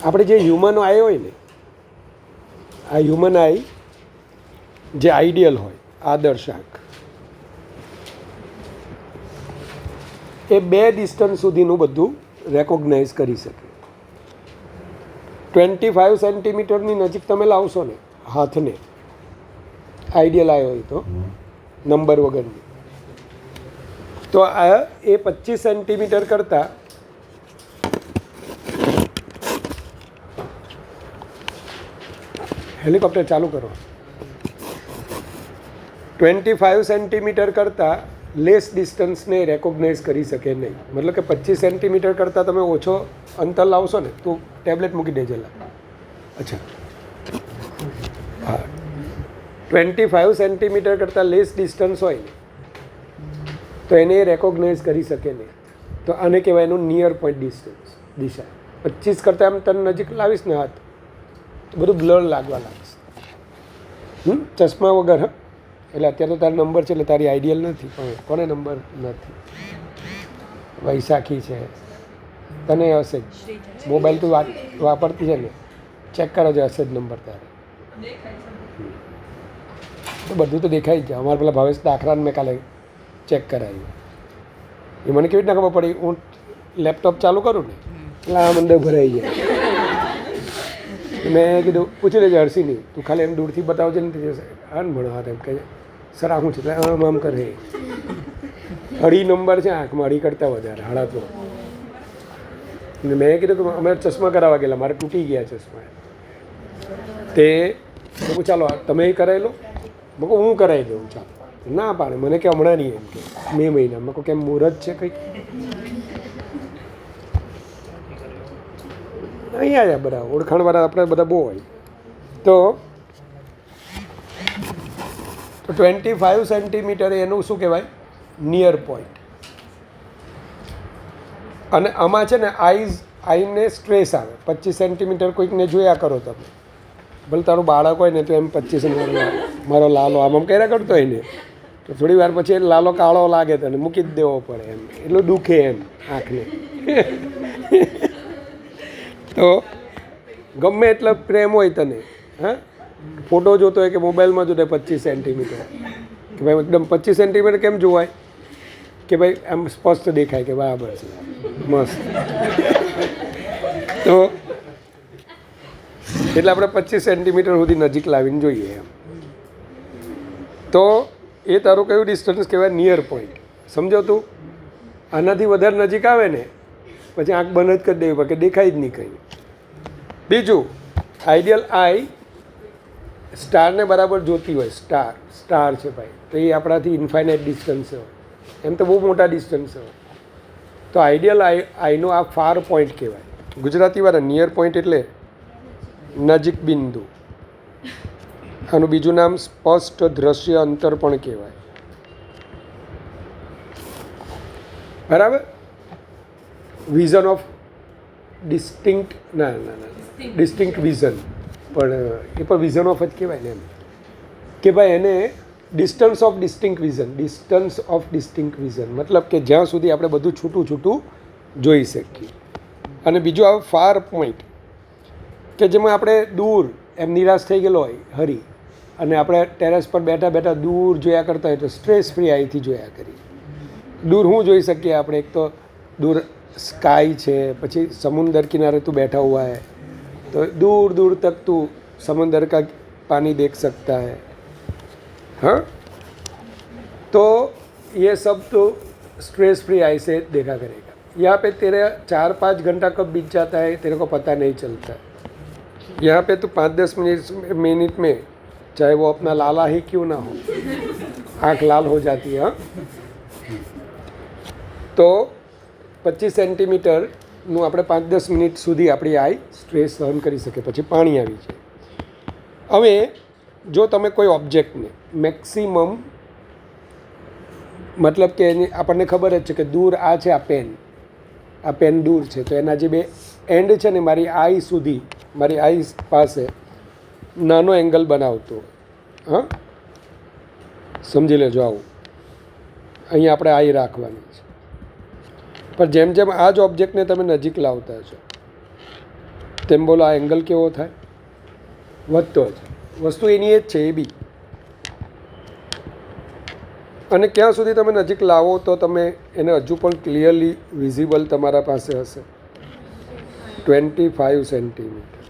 આપણે જે હ્યુમન આઈ હોય ને, આ હ્યુમન આઈ જે આઈડિયલ હોય, આદર્શ આંખ, એ 2 ડિસ્ટન્સ સુધીનું બધું રેકોગ્નાઇઝ કરી શકે. 25 સેન્ટીમીટરની નજીક તમે લાવશો ને હાથને, આઈડિયલ આઈ હોય તો નંબર વગરની, તો આ એ 25 સેન્ટીમીટર કરતાં હેલિકોપ્ટર ચાલુ કરો, 25 સેન્ટીમીટર કરતાં લેસ ડિસ્ટન્સને રેકોગ્નાઇઝ કરી શકે નહીં. મતલબ કે 25 સેન્ટીમીટર કરતાં તમે ઓછો અંતર લાવશો ને તો ટેબ્લેટ મૂકી દેજે. અચ્છા, હા, 25 સેન્ટીમીટર કરતાં લેસ ડિસ્ટન્સ હોય ને તો એને રેકોગ્નાઇઝ કરી શકે નહીં. તો આને કહેવાય એનું નિયર પોઈન્ટ ડિસ્ટન્સ, દિશા. 25 કરતાં એમ તને નજીક લાવીશ ને હાથ તો બધું બ્લર લાગવા લાગશે. ચશ્મા વગર. હા, એટલે અત્યારે તો તારો નંબર છે એટલે તારી આઈડિયલ નથી, પણ કોને નંબર નથી? વૈશાખી છે, તને હશે જ. મોબાઈલ તું વાપરતી છે ને, ચેક કરો જે હશે જ નંબર તારે. તો બધું તો દેખાઈ જ જાય. અમારે પેલા ભાવેશ દાખલાને મેં કાલે ચેક કરાવ્યું, એ મને કેવી રીતના ખબર પડી? હું લેપટોપ ચાલુ કરું ને એટલે આમ અંદર ભરાઈ જાય. મેં કીધું પૂછી લેજે હર્ષિની, તું ખાલી એમ દૂરથી બતાવજે ને હા ને ભણો હાથ એમ કહે સર આ શું છે એટલે આમ આમ કરે. 2.5 નંબર છે આંખમાં, 2.5 કરતાં વધારે, 3.5. મેં કીધું કે અમે ચશ્મા કરાવવા ગયેલા, મારે તૂટી ગયા ચશ્મા. તે કહું ચાલો તમે કરાવી લો. મેં કહું હું કરાવી દઉં, ચાલો. ના પાડે, મને કે હમણાં નહીં, એમ કે મે મહિના. મેં કહું કેમ મુહૂર્ત છે કંઈક? અહીંયા આવ્યા બધા ઓળખાણવાળા આપણે બધા બહુ હોય. તો 25 સેન્ટીમીટર એનું શું કહેવાય? Near point. અને આમાં છે ને આઈને સ્ટ્રેસ આવે. 25 સેન્ટીમીટર કોઈકને જોયા કરો તમે, ભલે તારું બાળક હોય ને તો એમ 25 મારો લાલો આમ આમ કર્યા કરતો હોય ને તો થોડી વાર પછી લાલો કાળો લાગે તને, મૂકી જ દેવો પડે એમ, એટલું દુખે એમ આંખને. તો ગમે એટલો પ્રેમ હોય તને, હા, ફોટો જોતો હોય કે મોબાઈલમાં જોતો હોય 25 સેન્ટીમીટર, કે ભાઈ એકદમ 25 સેન્ટીમીટર કેમ જોવાય? કે ભાઈ આમ સ્પષ્ટ દેખાય કે બરાબર છે, મસ્ત. તો એટલે આપણે 25 સેન્ટીમીટર સુધી નજીક લાવીને જોઈએ એમ. તો એ તારું કયું ડિસ્ટન્સ કહેવાય? Near point. સમજો તું? આનાથી વધારે નજીક આવે ને પછી આંખ બંધ જ કરી દેવી પડે કે દેખાય જ નહીં કંઈ. બીજું, આઈડિયલ આઈ સ્ટારને બરાબર જોતી હોય. સ્ટાર છે ભાઈ, તો એ આપણાથી ઇન્ફાઇનાઇટ ડિસ્ટન્સ હોય, એમ તો બહુ મોટા ડિસ્ટન્સ હોય. તો આઈડિયલ આઈનો આ ફાર પોઈન્ટ કહેવાય. ગુજરાતીવાળા નિયર પોઈન્ટ એટલે નજીક બિંદુ. આનું બીજું નામ સ્પષ્ટ દ્રશ્ય અંતર પણ કહેવાય. બરાબર? વિઝન ઓફ ડિસ્ટિંક્ટ ડિસ્ટિંક્ટ વિઝન, પણ એ પણ વિઝન ઓફ જ કહેવાય ને એમ કે ભાઈ એને distance of distinct vision. Distance of distinct vision મતલબ કે જ્યાં સુધી આપણે બધું છૂટું છૂટું જોઈ શકીએ. અને બીજું આવે ફાર પોઈન્ટ, કે જેમાં આપણે દૂર એમ નિરાશ થઈ ગયેલો હોય હરી, અને આપણે ટેરેસ પર બેઠા બેઠા દૂર જોયા કરતા હોય તો સ્ટ્રેસ ફ્રી આઈથી જોયા કરીએ. દૂર શું જોઈ શકીએ આપણે? એક તો દૂર સ્કાય છે, પછી સમુદ્ર કિનારે તું बैठा हुआ है तो दूर दूर तक तू समंदर का पानी देख सकता है. हाँ, तो ये सब तो स्ट्रेस फ्री आई से देखा करेगा. यहाँ पे तेरे 4-5 घंटा कब बीत जाता है तेरे को पता नहीं चलता. यहाँ पे तो 5-10 मिनट में चाहे वो अपना लाला ही क्यों ना हो, आँख लाल हो जाती है. તો 25 સેન્ટીમીટરનું આપણે 5-10 મિનિટ સુધી આપણી આઈ સ્ટ્રેસ સહન કરી શકે, પછી પાણી આવી જાય. હવે જો તમે કોઈ ઓબ્જેક્ટને મેક્સિમમ, મતલબ કે એની આપણને ખબર જ છે કે દૂર આ છે, આ પેન દૂર છે, તો એના જે 2 એન્ડ છે ને મારી આઈ સુધી, મારી આઈ પાસે નાનો એંગલ બનાવતો. હા, સમજી લેજો. આવું અહીંયા આપણે આઈ રાખવાની છે. પણ જેમ જેમ આ જ ઓબ્જેક્ટને તમે નજીક લાવતા છો તેમ બોલો આ એંગલ કેવો થાય? વધતો છે. વસ્તુ એની એ જ છે એ બી. અને ક્યાં સુધી તમે નજીક લાવો તો તમે એને હજુ પણ ક્લિયરલી વિઝિબલ તમારા પાસે હશે? 25 સેન્ટીમીટર.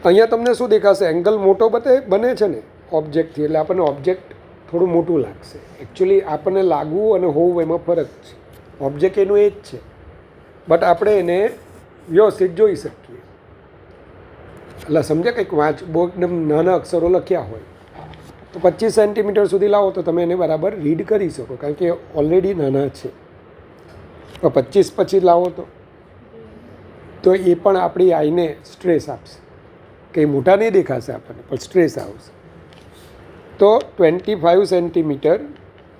અહીંયા તમને શું દેખાશે? એંગલ મોટો બને છે ને ઓબ્જેક્ટથી, એટલે આપણને ઓબ્જેક્ટ થોડું મોટું લાગશે. એકચ્યુઅલી આપણને લાગવું અને હોવું એમાં ફરક છે. ઓબ્જેક્ટ એનું એ જ છે, બટ આપણે એને વ્યવસ્થિત જોઈ શકીએ. એટલે સમજ્યા? કંઈક બહુ એકદમ નાના અક્ષરો લખ્યા હોય તો 25 સેન્ટીમીટર સુધી લાવો તો તમે એને બરાબર રીડ કરી શકો, કારણ કે ઓલરેડી નાના છે. 25 પછી લાવો તો એ પણ આપણી આઈને સ્ટ્રેસ આપશે. કંઈ મોટા નહીં દેખાશે આપણને, પણ સ્ટ્રેસ આવશે. તો 25 સેન્ટીમીટર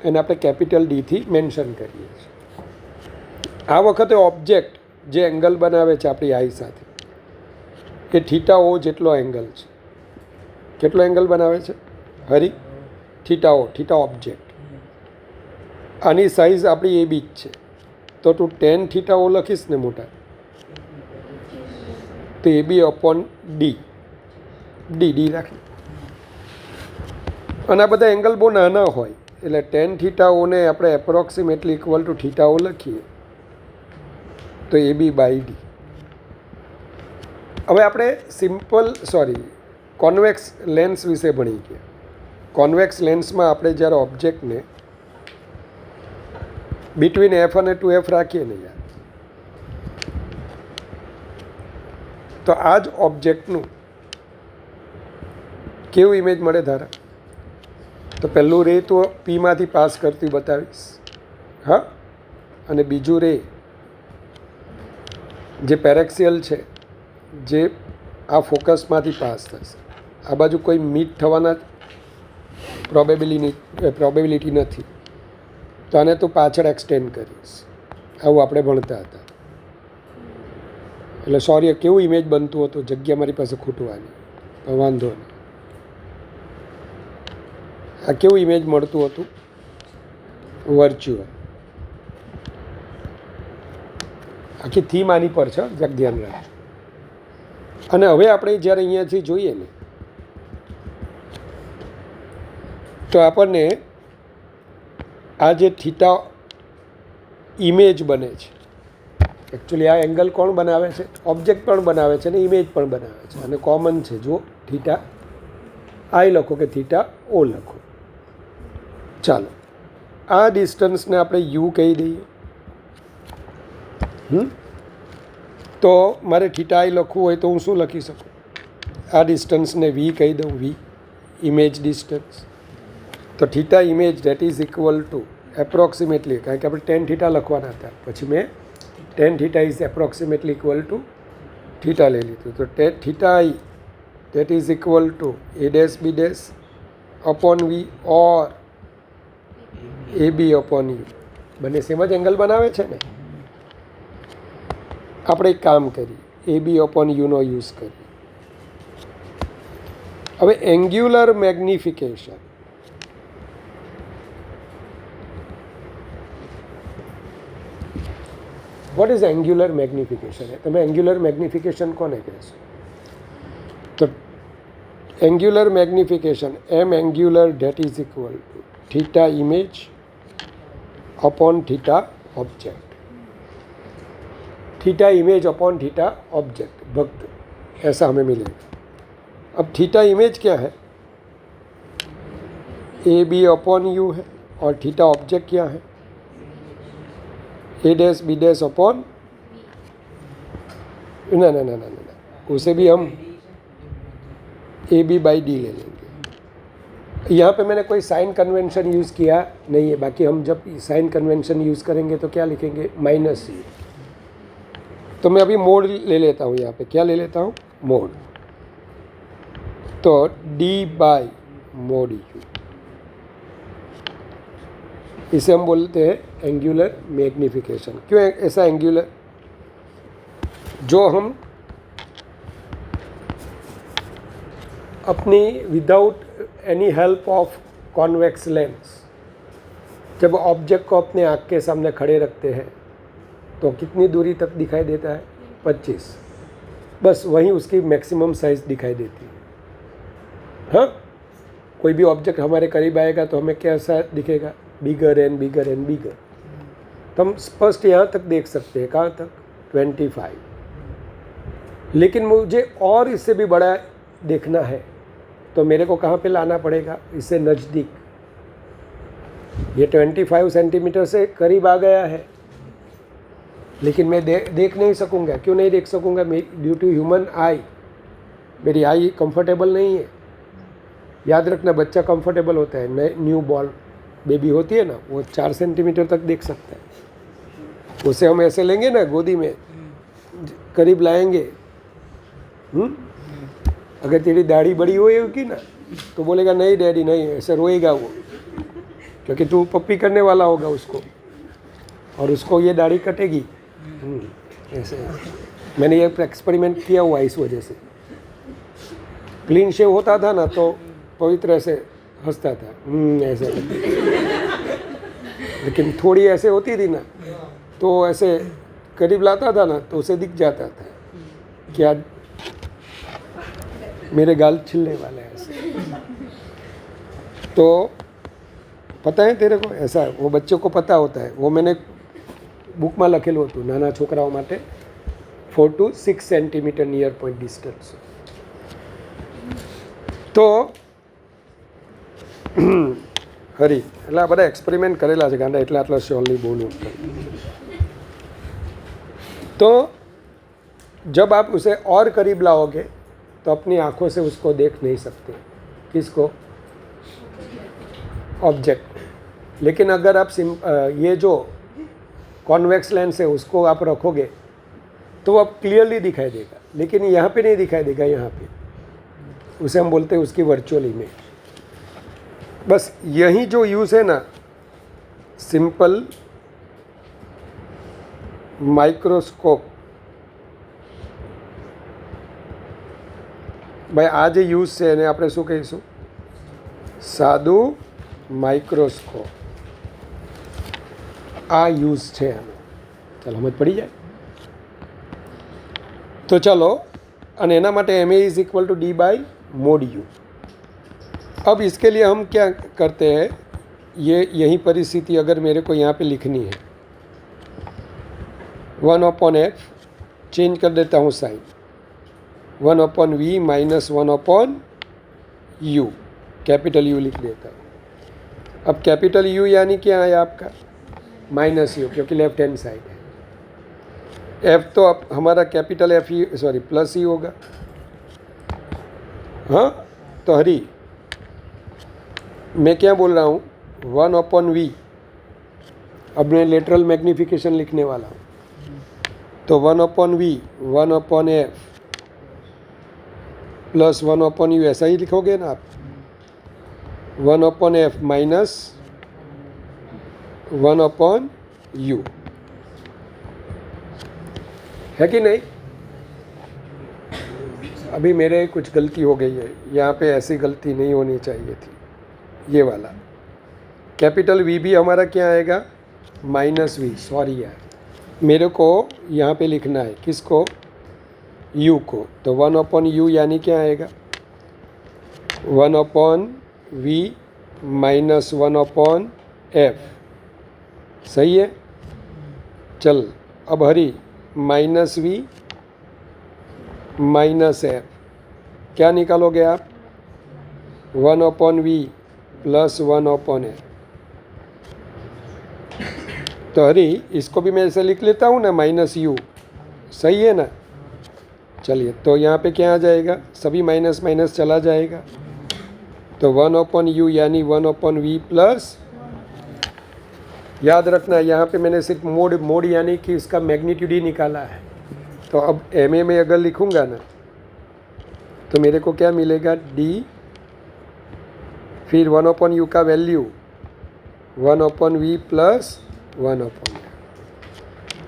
એને આપણે કેપિટલ ડીથી મેન્શન કરીએ છીએ. આ વખતે ઓબ્જેક્ટ જે એંગલ બનાવે છે આપણી આઈ સાથે એ થીટા ઓ જેટલો એંગલ છે. કેટલો એંગલ બનાવે છે હરી? થીટા ઓ, થીટા ઓબ્જેક્ટ. આની સાઇઝ આપણી એ બી જ છે, તો તું 10 થીટા ઓ લખીશ ને મોટા, તો એ બી અપોન ડી રાખી. અને આ બધા એંગલ બહુ નાના હોય એટલે 10 થીટા ઓને આપણે એપ્રોક્સિમેટલી ઇક્વલ ટુ થીટા ઓ લખીએ તો એ બી બાય ડી. હવે આપણે કોન્વેક્સ લેન્સ વિશે ભણી ગયા. કોન્વેક્સ લેન્સમાં આપણે જ્યારે ઓબ્જેક્ટને બિટવીન એફ અને 2F રાખીએ ને યાર, તો આ જ ઓબ્જેક્ટનું કેવું ઇમેજ મળે ધારા? તો પહેલું રે તો પીમાંથી પાસ કરતી બતાવીશ, હા, અને બીજું રે જે પેરેક્સિયલ છે જે આ ફોકસમાંથી પાસ થશે. આ બાજુ કોઈ મીટ થવાના પ્રોબેબિલિટી નથી, તો આને તું પાછળ એક્સટેન્ડ કરીશ. આવું આપણે ભણતા હતા. એટલે સોરી, કેવું ઇમેજ બનતું હતું? જગ્યા મારી પાસે ખૂટવાની, પણ વાંધો નહીં. આ કેવું ઇમેજ મળતું હતું? વર્ચ્યુઅલ. આખી થીમ આની પર છે, જરાક ધ્યાન રાખજો. અને હવે આપણે જ્યારે અહીંયાથી જોઈએ ને તો આપણને આ જે થીટા ઇમેજ બને છે, એકચ્યુઅલી આ એંગલ કોણ બનાવે છે? ઓબ્જેક્ટ પણ બનાવે છે ને ઇમેજ પણ બનાવે છે. અને કોમન છે, જુઓ, થીટા આઈ લખો કે થીટા ઓ લખો. ચાલો, આ ડિસ્ટન્સને આપણે યુ કહી દઈએ. તો મારે થીટા આઈ લખવું હોય તો હું શું લખી શકું? આ ડિસ્ટન્સને વી કહી દઉં, વી ઇમેજ ડિસ્ટન્સ. તો theta image date is equal two approximately, કારણ કે આપણે 10 થીટા લખવાના હતા, પછી મેં 10 theta is approximately equal to theta લઈ લીધું. તો theta I that is equal to A dash B dash upon V or A B upon U. બંને સેમ જ એંગલ બનાવે છે ને. આપણે એક કામ કરીએ, એ બી અપોન યુનો યુઝ કરીએ. હવે angular magnification, what is angular magnification? તમે એંગ્યુલર મેગ્નિફિકેશન કોને કહેશો? તો angular magnification M angular that is equal to theta image upon theta object. Theta image upon theta object, भक्त, ऐसा हमें मिलेगा. अब थीटा इमेज क्या है? ए बी अपॉन यू है. और थीटा ऑब्जेक्ट क्या है? ए डैश बी डैश अपॉन, ना ना ना ना ना, उसे भी हम ए बी बाई डी ले लेंगे. यहाँ पे मैंने कोई साइन कन्वेंशन यूज़ किया नहीं है, बाकी हम जब साइन कन्वेंशन यूज़ करेंगे तो क्या लिखेंगे? माइनस सी. तो मैं अभी मोड ले लेता हूँ. यहाँ पे क्या ले लेता हूँ? मोड. तो डी बाई मोड यू, इसे हम बोलते हैं एंगुलर मैग्निफिकेशन. क्यों ऐसा एंगुलर? जो हम अपनी without any help of convex lens जब ऑब्जेक्ट को अपने आँख के सामने खड़े रखते हैं तो कितनी दूरी तक दिखाई देता है? 25। बस वहीं उसकी मैक्सिमम साइज़ दिखाई देती है। हाँ, कोई भी ऑब्जेक्ट हमारे करीब आएगा तो हमें कैसा दिखेगा? Bigger and bigger and bigger. तो हम स्पष्ट यहाँ तक देख सकते हैं। कहाँ तक? 25। लेकिन मुझे और इससे भी बड़ा देखना है तो मेरे को कहाँ पे लाना पड़ेगा? इससे नज़दीक। ये 25 सेंटीमीटर से करीब आ गया है, लेकिन मैं देख नहीं सकूँगा। क्यों नहीं देख सकूँगा? ड्यू टू ह्यूमन आई, मेरी आई कंफर्टेबल नहीं है। याद रखना, बच्चा कंफर्टेबल होता है। न्यू बॉर्न बेबी होती है ना, वो 4 सेंटीमीटर तक देख सकता है। उसे हम ऐसे लेंगे ना, गोदी में करीब लाएंगे। अगर तेरी दाढ़ी बड़ी होगी ना तो बोलेगा नहीं डैडी नहीं, ऐसे रोएगा वो, क्योंकि तू पप्पी करने वाला होगा उसको, और उसको ये दाढ़ी कटेगी। ऐसे मैंने ये एक्सपेरिमेंट किया हुआ इस वजह से। क्लीन शेव होता था ना तो पवित्र ऐसे हंसता था, ऐसे। लेकिन थोड़ी ऐसे होती थी ना तो ऐसे करीब लाता था ना तो उसे दिख जाता था कि आज मेरे गाल छिलने वाले हैं ऐसे। तो पता है तेरे को, ऐसा वो बच्चों को पता होता है। वो मैंने બુકમાં લખેલું હતું નાના છોકરાઓ માટે 4 to 6 centimetre near point distance. તો હરી એટલે આ બધા એક્સપેરિમેન્ટ કરેલા છે ગાંડા, એટલે આટલા શ્યોરલી બોલું. तो जब आप उसे और करीब लाओगे तो अपनी आँखों से उसको देख नहीं सकते. किसको? ऑब्जेक्ट. लेकिन अगर आप ये जो कॉन्वेक्स लेंस है उसको आप रखोगे तो वो अब क्लियरली दिखाई देगा, लेकिन यहाँ पे नहीं दिखाई देगा. यहाँ पे उसे हम बोलते हैं उसकी वर्चुअल इमेज. बस यही जो यूज़ है ना, सिंपल માઇક્રોસ્કોપ. ભાઈ આ જે યુઝ છે એને આપણે શું કહીશું? સાદું માઇક્રોસ્કોપ. આ યુઝ છે આનો. ચાલો સમજ પડી જાય. તો ચલો, અને એના માટે M A is equal to D by mod U. अब इसके लिए हम क्या करते हैं, ये यही परिस्थिति अगर मेरे को यहाँ पे लिखनी है, 1/f चेंज कर देता हूँ sign, 1/v minus 1/u, capital you लिख देता हूँ. अब कैपिटल यू यानी क्या है आपका? माइनस यू, क्योंकि लेफ्ट हैंड साइड है. एफ तो अब हमारा कैपिटल एफ ही, सॉरी प्लस ही होगा. हाँ, तो हरी मैं क्या बोल रहा हूँ, 1/v. अब मैं लेटरल मैग्नीफिकेशन लिखने वाला हूँ. तो 1/v 1/f प्लस 1/u, ऐसा ही लिखोगे ना आप. 1/f माइनस 1/u, है कि नहीं? अभी मेरे कुछ गलती हो गई है यहाँ पे, ऐसी गलती नहीं होनी चाहिए थी. ये वाला कैपिटल वी भी हमारा क्या आएगा? Minus we. सॉरी यार, मेरे को यहाँ पे लिखना है किसको? u को. तो 1/u यानी क्या आएगा? 1/v minus 1/f. सही है. चल अब हरी, माइनस वी माइनस एफ, क्या निकालोगे आप? 1/v plus 1/f. तो हरी इसको भी मैं ऐसे लिख लेता हूँ ना, माइनस यू. सही है ना? चलिए, तो यहाँ पे क्या आ जाएगा? सभी माइनस माइनस चला जाएगा. तो 1/u यानी 1/v प्लस, याद रखना यहाँ पे मैंने सिर्फ मोड यानी कि इसका मैग्नीट्यूड ही निकाला है. तो अब एम ए में अगर लिखूँगा ना तो मेरे को क्या मिलेगा? डी, फिर 1/u का वैल्यू 1/v प्लस 1/f.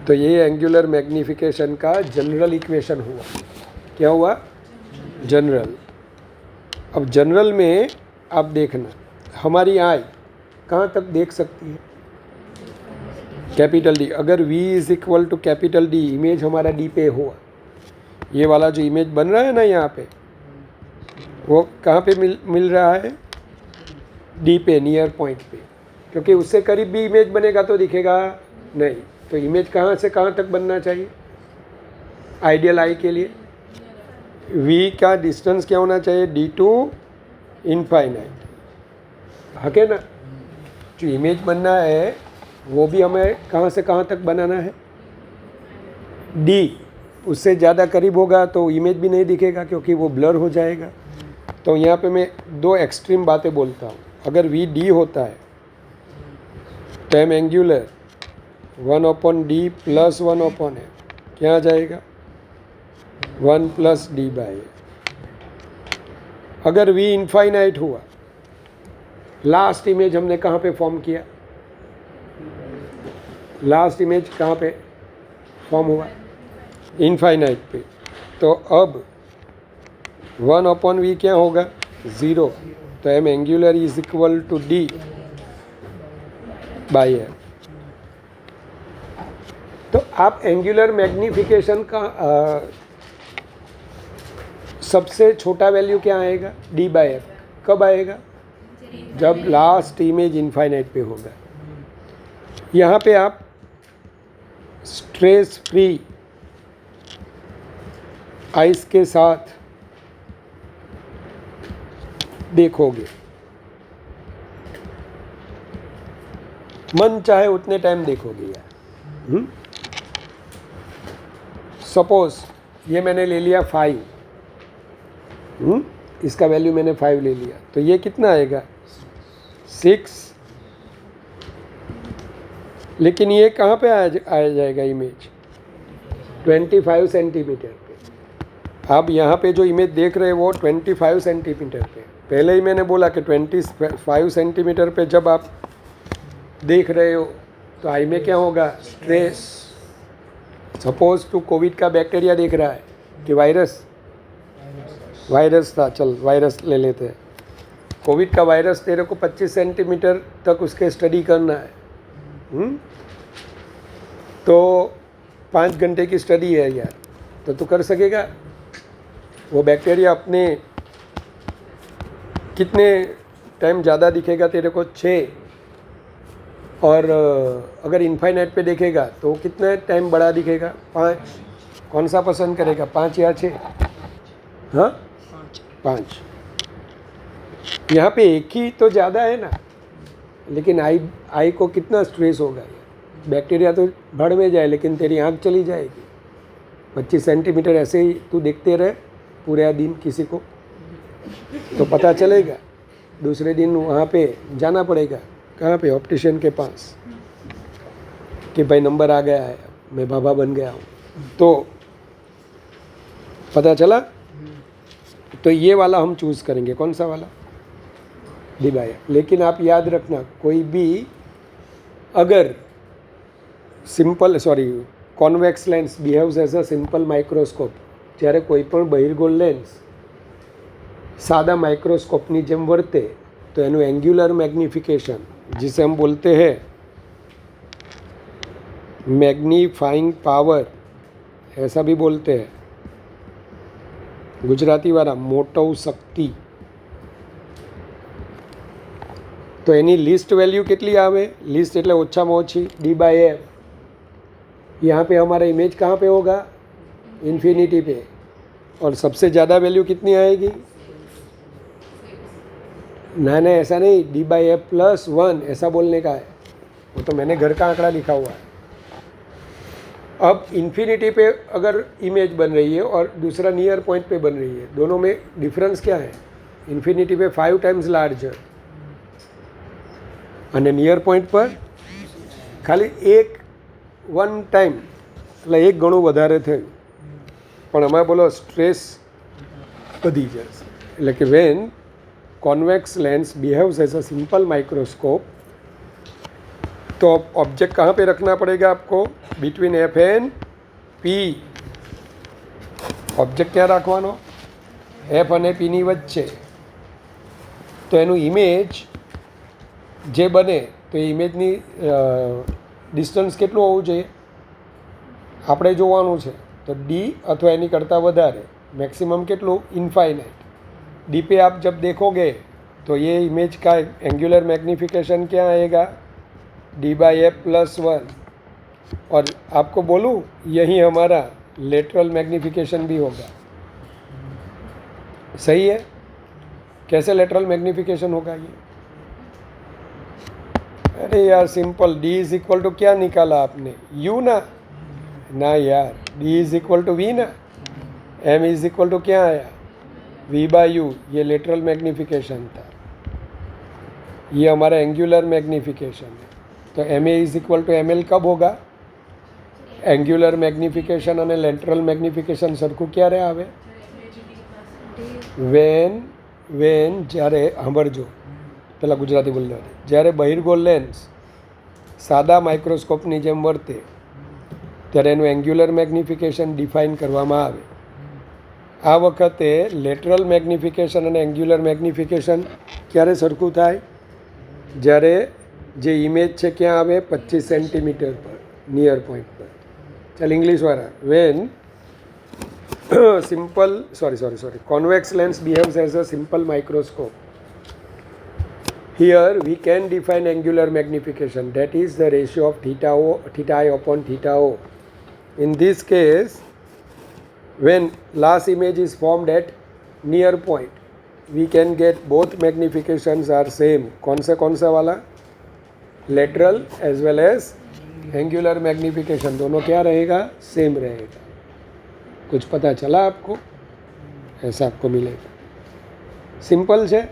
तो ये एंगुलर मैग्नीफिकेशन का जनरल इक्वेशन हुआ. क्या हुआ? जनरल. अब जनरल में आप देखना, हमारी आई कहाँ तक देख सकती है? कैपिटल डी, अगर V is equal to capital D, image हमारा डी पे हुआ, ये वाला जो इमेज बन रहा है ना यहाँ पे, वो कहाँ पे मिल रहा है? डी पे, नियर पॉइंट पे, क्योंकि उससे करीब भी इमेज बनेगा तो दिखेगा नहीं। तो इमेज कहाँ से कहाँ तक बनना चाहिए आइडियल आई के लिए? V का डिस्टेंस क्या होना चाहिए? डी टू इनफाइनाइट, है ना? जो इमेज बनना है वो भी हमें कहाँ से कहाँ तक बनाना है? डी, उससे ज़्यादा करीब होगा तो इमेज भी नहीं दिखेगा क्योंकि वो ब्लर हो जाएगा। तो यहाँ पे मैं दो एक्सट्रीम बातें बोलता हूँ। अगर V D होता है तो एम एंगुलर 1/D + 1/A क्या आ जाएगा? 1 + D/A। अगर V इनफाइनाइट हुआ, लास्ट इमेज हमने कहाँ पे फॉर्म किया? लास्ट इमेज कहाँ पे फॉर्म हुआ? इनफाइनाइट पे। तो अब 1/V क्या होगा? 0। तो M angular is equal to D/F। तो आप एंगुलर मैग्नीफिकेशन का सबसे छोटा वैल्यू क्या आएगा? D/F। कब आएगा? जब लास्ट इमेज इनफाइनाइट पे होगा। यहाँ पे आप स्ट्रेस फ्री आइस के साथ देखोगे, मन चाहे उतने टाइम देखोगे यार। सपोज ये मैंने ले लिया 5, इसका वैल्यू मैंने 5 ले लिया, तो ये कितना आएगा? 6। लेकिन ये कहाँ पे आ जाएगा इमेज? 25 सेंटीमीटर पे। अब यहाँ पे जो इमेज देख रहे हैं वो 25 सेंटीमीटर पे। पहले ही मैंने बोला कि 25 सेंटीमीटर पे जब आप देख रहे हो तो आई में क्या होगा? स्ट्रेस। सपोज तू कोविड का बैक्टीरिया देख रहा है कि वायरस था, चल वायरस ले लेते हैं। कोविड का वायरस तेरे को 25 सेंटीमीटर तक उसके स्टडी करना है। तो 5 घंटे की स्टडी है यार, तो तू कर सकेगा? वो बैक्टीरिया अपने कितने टाइम ज़्यादा दिखेगा तेरे को? 6। और अगर इनफाइनाइट पे देखेगा तो कितना टाइम बड़ा दिखेगा? 5। कौन सा पसंद करेगा, 5 या 6? हाँ 5। यहाँ पे एक ही तो ज़्यादा है ना, लेकिन आई को कितना स्ट्रेस होगा? बैक्टीरिया तो भड़ में जाए लेकिन तेरी आँख चली जाएगी। 25 सेंटीमीटर ऐसे ही तू देखते रहे पूरे दिन किसी को, तो पता चलेगा। दूसरे दिन वहाँ पे जाना पड़ेगा, कहाँ पे? ऑप्टिशियन के पास, कि भाई नंबर आ गया है, मैं बाबा बन गया हूँ। तो पता चला। तो ये वाला हम चूज़ करेंगे, कौन सा वाला? D/F। लेकिन आप याद रखना, कोई भी अगर convex lens behaves as a simple microscope, જ્યારે કોઈ પણ બહિર્ગોળ લેન્સ સાદા માઇક્રોસ્કોપની જેમ વર્તે तो એનું एंगुलर मैग्नीफिकेशन, जिसे हम बोलते हैं मैग्नीफाइंग पावर, ऐसा भी बोलते हैं गुजराती वाला, मोटो शक्ति। तो एनी लिस्ट वैल्यू कितनी आवे? लिस्ट એટલે ઓછામાં ઓછી D/F। यहाँ पे हमारा इमेज कहाँ पे होगा? इन्फिनिटी पे। और सबसे ज़्यादा वैल्यू कितनी आएगी? नहीं ऐसा नहीं, D/F + 1 ऐसा बोलने का है, वो तो मैंने घर का आंकड़ा लिखा हुआ है। अब इन्फिनिटी पे अगर इमेज बन रही है और दूसरा नियर पॉइंट पे बन रही है, दोनों में डिफरेंस क्या है? इन्फिनिटी पे 5 टाइम्स लार्जर અને નિયર પોઈન્ટ પર ખાલી 1 ટાઈમ, એટલે 1 ગણું વધારે થયું। પણ આમાં બોલો સ્ટ્રેસ વધી જશે। એટલે કે when convex lens behaves as a simple microscope, तो ऑब्जेक्ट कहाँ पे रखना पड़ेगा आपको? Between F and P। Object क्या રાખવાનો? F અને P ની વચ્ચે। તો એનું ઇમેજ જે બને તો એ ઇમેજની ડિસ્ટન્સ કેટલું હોવું જોઈએ આપણે જોવાનું છે. तो डी अथवा एनी करता वधारे मैक्सिमम कितलू इनफाइनाइट. डी पे आप जब देखोगे तो ये इमेज का एंगुलर मैग्नीफिकेशन क्या आएगा d/f+1. और आपको बोलूँ यही हमारा लेटरल मैग्नीफिकेशन भी होगा. सही है. कैसे लेटरल मैग्नीफिकेशन होगा ये? अरे यार simple. d is equal to क्या निकाला आपने? u ना यार. d is equal to v ना. m इज इक्वल टू क्या आया? v/u. ये लेटरल मैग्नीफिकेशन था. ये हमारा एंगुलर मैग्नीफिकेशन है. तो M A is equal to M L कब होगा? एंगुलर मैग्नीफिकेशन और लेटरल मैग्नीफिकेशन सरखू क्यारे आवे? वेन જ્યારે સાંભળજો પેલા ગુજરાતી બોલને જ્યારે બહિર્ગોળ લેન્સ સાદા માઇક્રોસ્કોપની જેમ વર્તે ત્યારે એનું એંગ્યુલર મેગ્નિફિકેશન ડિફાઇન કરવામાં આવે. આ વખતે લેટરલ મેગ્નિફિકેશન અને એંગ્યુલર મેગ્નિફિકેશન ક્યારે સરખું થાય? જ્યારે જે ઇમેજ છે ક્યાં આવે? 25 સેન્ટીમીટર પર, નિયર પોઈન્ટ પર. ચાલ ઇંગ્લિશવાળા. When sorry, convex lens behaves as a simple microscope. Here we can define angular magnification, that is the ratio of theta I upon theta O. In this case, when last image is formed at near point, we can get both magnifications are same. कौन सा वाला? Lateral as well as angular magnification दोनों क्या रहेगा? Same रहेगा. कुछ पता चला आपको? ऐसा आपको मिलेगा. સિમ્પલ છે.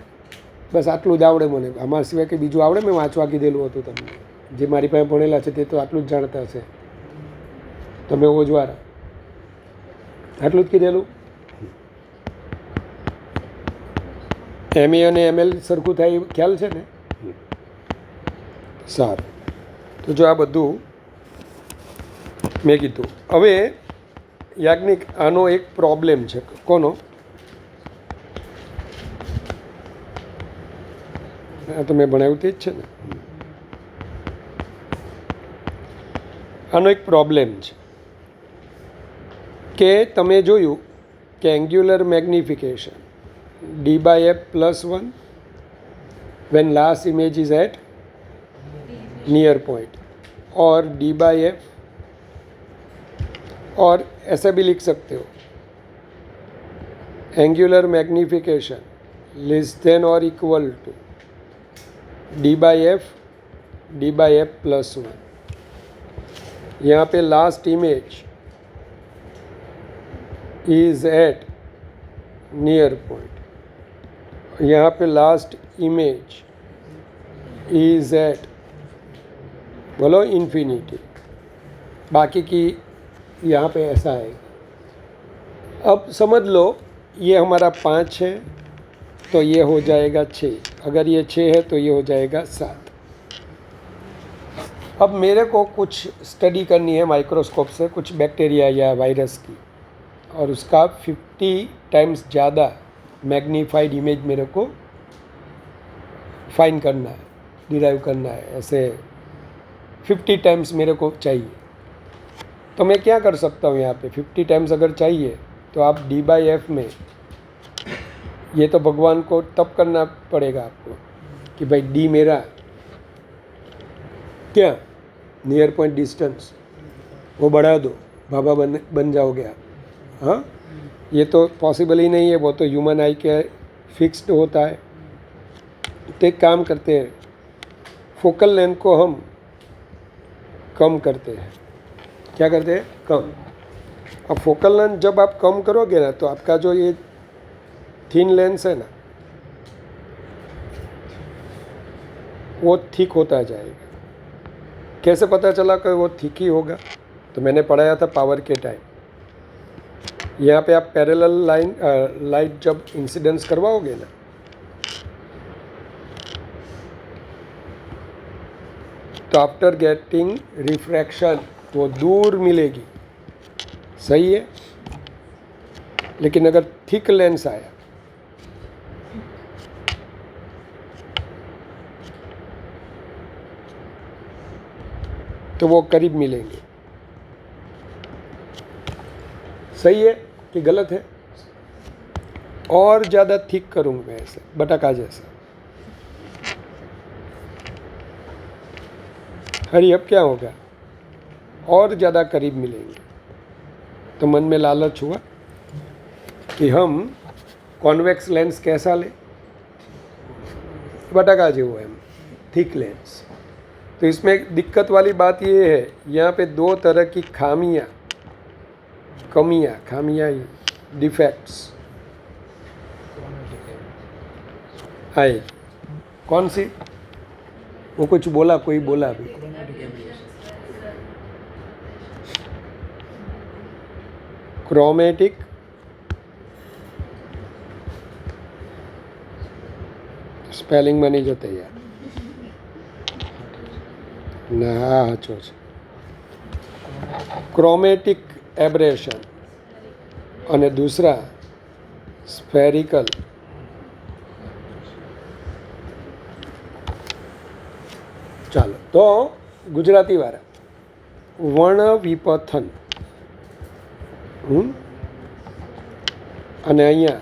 બસ આટલું જ આવડે મને. આમાં સિવાય કે બીજું આવડે? મેં વાંચવા કીધેલું હતું તમને. જે મારી પાસે ભણેલા છે તે તો આટલું જ જાણતા હશે. તમે ઓજવારા આટલું જ કીધેલું. એમ એ અને એમએલ સરખું થાય ખ્યાલ છે ને? સારું. તો જો આ બધું મેં કીધું. હવે યાજ્ઞિક આનો એક પ્રોબ્લેમ છે. કોનો? આ તો મેં ભણાવ્યું તે જ છે ને. આનો એક પ્રોબ્લેમ છે કે તમે જોયું કે angular magnification d/f+1 when last image is at near point, और d/f, और ऐसा भी लिख सकते हो एंगुलर मैग्निफिकेशन लेस देन और इक्वल टू d/f+1. यहाँ पे last image is at near point. यहाँ पे लास्ट इमेज इज एट बोलो इन्फिनिटी. बाकी की यहाँ पे ऐसा है. अब समझ लो ये हमारा 5 है तो ये हो जाएगा 6. अगर ये 6 है तो ये हो जाएगा 7. अब मेरे को कुछ स्टडी करनी है माइक्रोस्कोप से कुछ बैक्टीरिया या वायरस की, और उसका 50 टाइम्स ज़्यादा मैग्नीफाइड इमेज मेरे को फाइंड करना है, डिराइव करना है. ऐसे 50 टाइम्स मेरे को चाहिए. तो मैं क्या कर सकता हूँ यहाँ पे? 50 टाइम्स अगर चाहिए तो आप d/f में, ये तो भगवान को तब करना पड़ेगा आपको कि भाई d मेरा क्या नियर पॉइंट डिस्टेंस वो बढ़ा दो, बाबा बन जाओगे आप. हाँ, ये तो पॉसिबल ही नहीं है. वो तो ह्यूमन आई के फिक्स्ड होता है. तो एक काम करते हैं, फोकल लेंथ को हम कम करते हैं. क्या करते हैं? कम. अब फोकल लेंथ जब आप कम करोगे ना तो आपका जो ये थिन लेंस है ना वो थिक होता जाएगा. कैसे पता चला कि वो थिक ही होगा? तो मैंने पढ़ाया था पावर के टाइम. यहाँ पे आप पैरेलल लाइट जब इंसिडेंस करवाओगे ना तो आफ्टर गेटिंग रिफ्रैक्शन वो दूर मिलेगी. सही है. लेकिन अगर थिक लेंस आया तो वो करीब मिलेंगे। सही है कि गलत है? और ज़्यादा थिक करूँगा मैं ऐसे बटाका जैसा। हरी अब क्या होगा? और ज़्यादा करीब मिलेंगे। तो मन में लालच हुआ कि हम कॉन्वेक्स लेंस कैसा ले, बटाका जो है थिक लेंस। तो इसमें एक दिक्कत वाली बात ये है, यहाँ पे दो तरह की खामियाँ डिफेक्ट्स आए। कौन सी? वो कुछ बोला, कोई बोला अभी? क्रोमेटिक स्पेलिंग में नहीं जते यार ना हाचो છે ક્રોમેટિક એબ્રેશન અને दूसरा સ્ફેરિકલ ચાલો તો ગુજરાતી વાળા વર્ણ વિપથન અને અહીંયા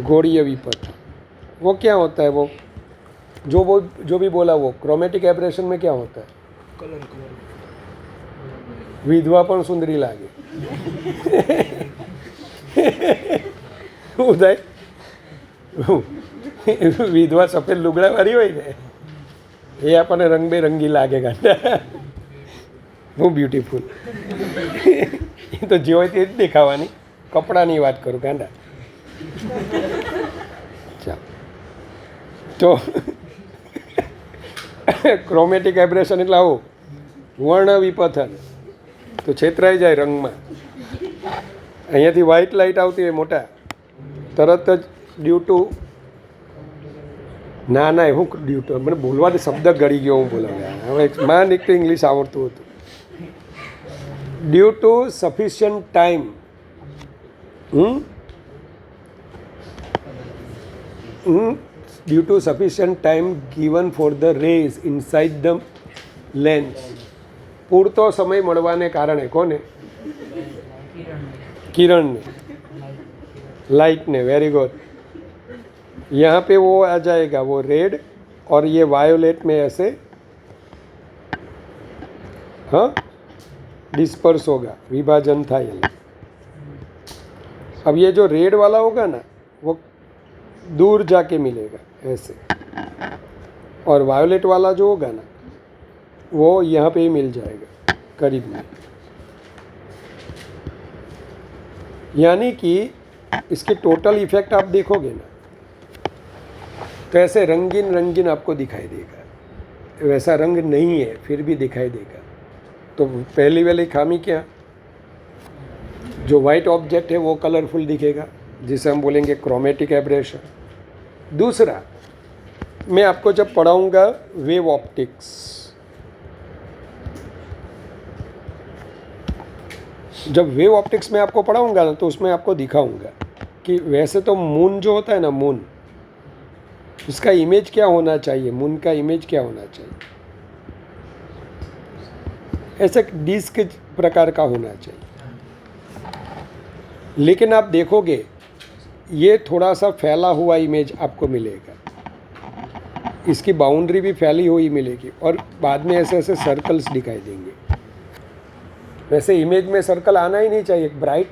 गोड़ीय विपथन। वो क्या होता है? वो जो भी बोला वो क्रोमेटिक एब्रेशन में क्या होता है? कलर विधवा पण सुंदरी लागे उदय विधवा सफेद लुगड़ा वाली होय ने એ આપણને રંગબેરંગી લાગે ગાંડા હું બ્યુટીફુલ એ તો જે હોય તે જ દેખાવાની કપડાની વાત કરું ગાંડા ચાલો તો ક્રોમેટિક એબ્રેશન એટલે આવું વર્ણ વિપથન તો છેતરાઈ જાય રંગમાં અહીંયાથી વ્હાઇટ લાઇટ આવતી હોય મોટા તરત જ ડ્યુ ટુ ના હું ડ્યુ ટુ મને બોલવાનો શબ્દ ગળી ગયો હું બોલાવ્યા હવે માં એક તો ઇંગ્લિશ આવડતું હતું due to sufficient time due to sufficient time given for the rays inside the lens પૂરતો સમય મળવાને કારણે કોને? કિરણને, लाइट ने। Very good. यहाँ पे वो आ जाएगा वो रेड और ये वायोलेट में ऐसे हाँ डिस्पर्स होगा, विभाजन था ये। अब ये जो रेड वाला होगा ना वो दूर जाके मिलेगा ऐसे, और वायोलेट वाला जो होगा ना वो यहाँ पे ही मिल जाएगा करीब में। यानी कि इसके टोटल इफेक्ट आप देखोगे ना तो ऐसे रंगीन रंगीन आपको दिखाई देगा, वैसा रंग नहीं है फिर भी दिखाई देगा। तो पहली वाली खामी क्या, जो वाइट ऑब्जेक्ट है वो कलरफुल दिखेगा जिसे हम बोलेंगे क्रोमेटिक एब्रेशन। दूसरा, मैं आपको जब पढ़ाऊंगा वेव ऑप्टिक्स, जब वेव ऑप्टिक्स में आपको पढ़ाऊंगा ना तो उसमें आपको दिखाऊंगा कि वैसे तो मून जो होता है ना, मून, इसका इमेज क्या होना चाहिए, मून का इमेज क्या होना चाहिए, ऐसे डिस्क प्रकार का होना चाहिए। लेकिन आप देखोगे ये थोड़ा सा फैला हुआ इमेज आपको मिलेगा, इसकी बाउंड्री भी फैली हुई मिलेगी और बाद में ऐसे ऐसे सर्कल्स दिखाई देंगे। वैसे इमेज में सर्कल आना ही नहीं चाहिए, ब्राइट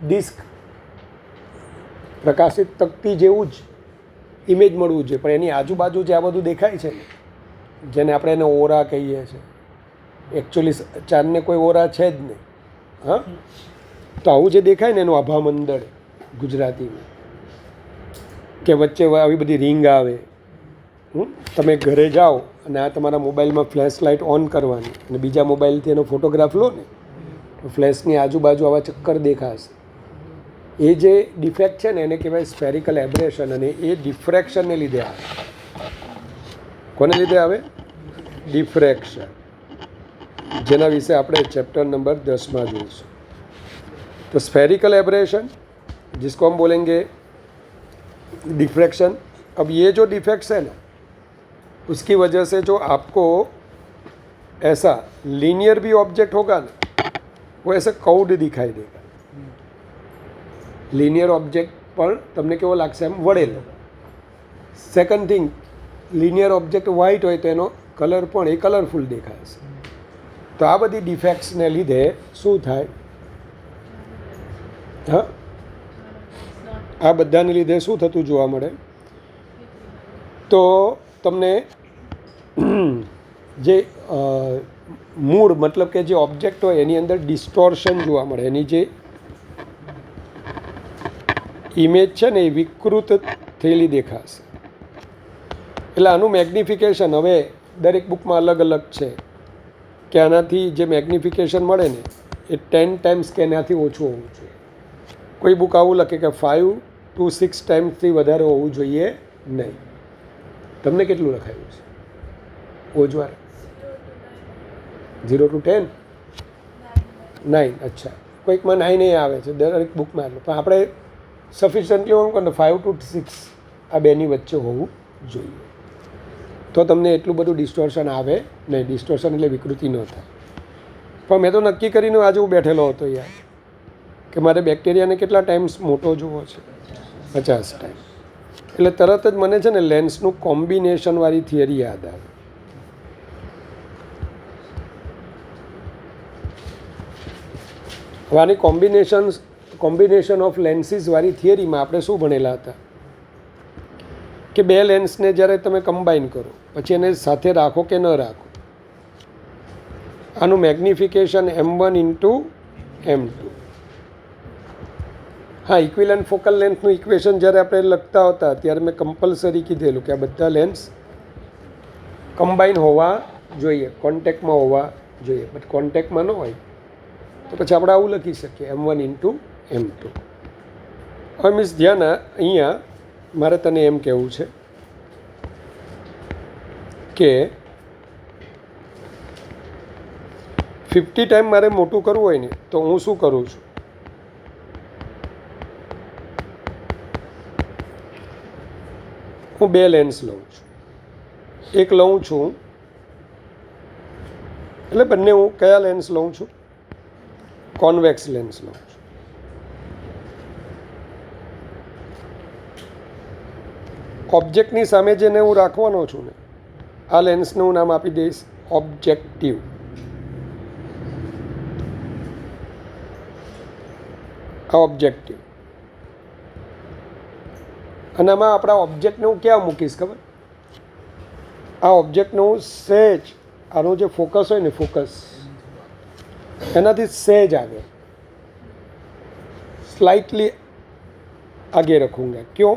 डिस्क प्रकाशित तकती જેવું જ ઇમેજ મળવું જોઈએ, પણ એની આજુબાજુ જે આ બધું દેખાય છે ને જેને આપણે એને ઓરા કહીએ છીએ, એકચ્યુઅલી ચાંદને કોઈ ઓરા છે જ નહીં। હા, તો આવું જે દેખાય ને એનું આભામંડળ ગુજરાતીમાં, કે વચ્ચે આવી બધી રીંગ આવે। તમે ઘરે જાઓ અને આ તમારા મોબાઈલમાં ફ્લેશ લાઇટ ઓન કરવાની અને બીજા મોબાઈલથી એનો ફોટોગ્રાફ લો ને તો ફ્લેશની આજુબાજુ આવા ચક્કર દેખાશે। એ જે ડિફેક્ટ છે ને એને કહેવાય સ્ફેરિકલ એબ્રેશન, અને એ ડિફ્રેક્શનને લીધે આવે। કોને લીધે આવે? ડિફ્રેક્શન, જેના વિશે આપણે ચેપ્ટર નંબર 10માં જોઈશું। तो स्फेरिकल एब्रेशन जिसको हम बोलेंगे डिफ्रैक्शन। अब ये जो डिफेक्ट्स है ना उसकी वजह से जो आपको ऐसा लीनियर भी ऑब्जेक्ट होगा ना वो ऐसे कर्व्ड दिखाई देगा. લિનિયર ઓબ્જેક્ટ પણ તમને કેવો લાગશે એમ વળેલો. Second thing, linear object white હોય તો એનો કલર પણ એ કલરફુલ દેખાશે. તો આ બધી ડિફેક્ટ્સને લીધે શું થાય? હા, આ બધાને લીધે શું થતું જોવા મળે? તો તમને જે મૂળ મતલબ કે જે ઓબ્જેક્ટ હોય એની અંદર ડિસ્ટોર્શન જોવા મળે. એની જે ઇમેજ છે ને એ વિકૃત થયેલી દેખાશે. એટલે આનું મેગ્નિફિકેશન હવે દરેક બુકમાં અલગ અલગ છે કે આનાથી જે મેગ્નિફિકેશન મળે ને એ 10 ટાઈમ્સ કે એનાથી ઓછું હોવું જોઈએ. કોઈ બુક આવું લખે કે 5 to 6 ટાઈમ્સથી વધારે હોવું જોઈએ નહીં. તમને કેટલું લખાયું છે? ઓજવાર 0 to 10? 9. અચ્છા, કોઈકમાં 9 એ આવે છે, દરેક બુકમાં એટલું. પણ આપણે સફિશિયન્ટલી હોવું કે 5 to 6 આ બેની વચ્ચે હોવું જોઈએ. તો તમને એટલું બધું ડિસ્ટોર્શન આવે નહીં. ડિસ્ટોર્શન એટલે વિકૃતિ ન થાય. પણ મેં તો નક્કી કરીને આજે હું બેઠેલો હતો યાર કે મારે બેક્ટેરિયાને કેટલા ટાઈમ્સ મોટો જોવો છે? 50 ટાઈમ. એટલે તરત જ મને છે ને લેન્સનું કોમ્બિનેશનવાળી થિયરી યાદ આવે. આની કોમ્બિનેશન ઓફ લેન્સીસવાળી થિયરીમાં આપણે શું ભણેલા હતા કે બે લેન્સને જ્યારે તમે કમ્બાઈન કરો પછી એને સાથે રાખો કે ન રાખો, આનું મેગ્નિફિકેશન M1 ઇન્ટુ M2. હા, ઇક્વિલેન્ટ ફોકલ લેન્થનું ઇક્વેશન જ્યારે આપણે લખતા હતા ત્યારે મેં કમ્પલસરી કીધેલું કે આ બધા લેન્સ કમ્બાઈન હોવા જોઈએ, કોન્ટેક્ટમાં હોવા જોઈએ. બટ કોન્ટેક્ટમાં ન હોય તો પછી આપણે આવું લખી શકીએ M1 ઇન્ટુ M2. હવે મિસ ધ્યાન, અહીંયા મારે તને એમ કહેવું છે કે 50 ટાઈમ મારે મોટું કરવું હોય ને તો હું શું કરું છું? હું 2 લેન્સ લઉં છું. એક લઉં છું એટલે બંને હું કયા લેન્સ લઉં છું? કોન્વેક્સ લેન્સ લઉં છું. ઓબ્જેક્ટની સામે જેને હું રાખવાનો છું ને આ લેન્સને હું નામ આપી દઈશ ઓબ્જેક્ટિવ. આ ઓબ્જેક્ટિવ. અને આમાં આપણા ઓબ્જેક્ટને હું ક્યાં મૂકીશ ખબર? આ ઓબ્જેક્ટને હું સહેજ, આનો જે ફોકસ હોય ને ફોકસ એનાથી સહેજ આગળ, સ્લાઇટલી આગે રખूंगा. क्यों?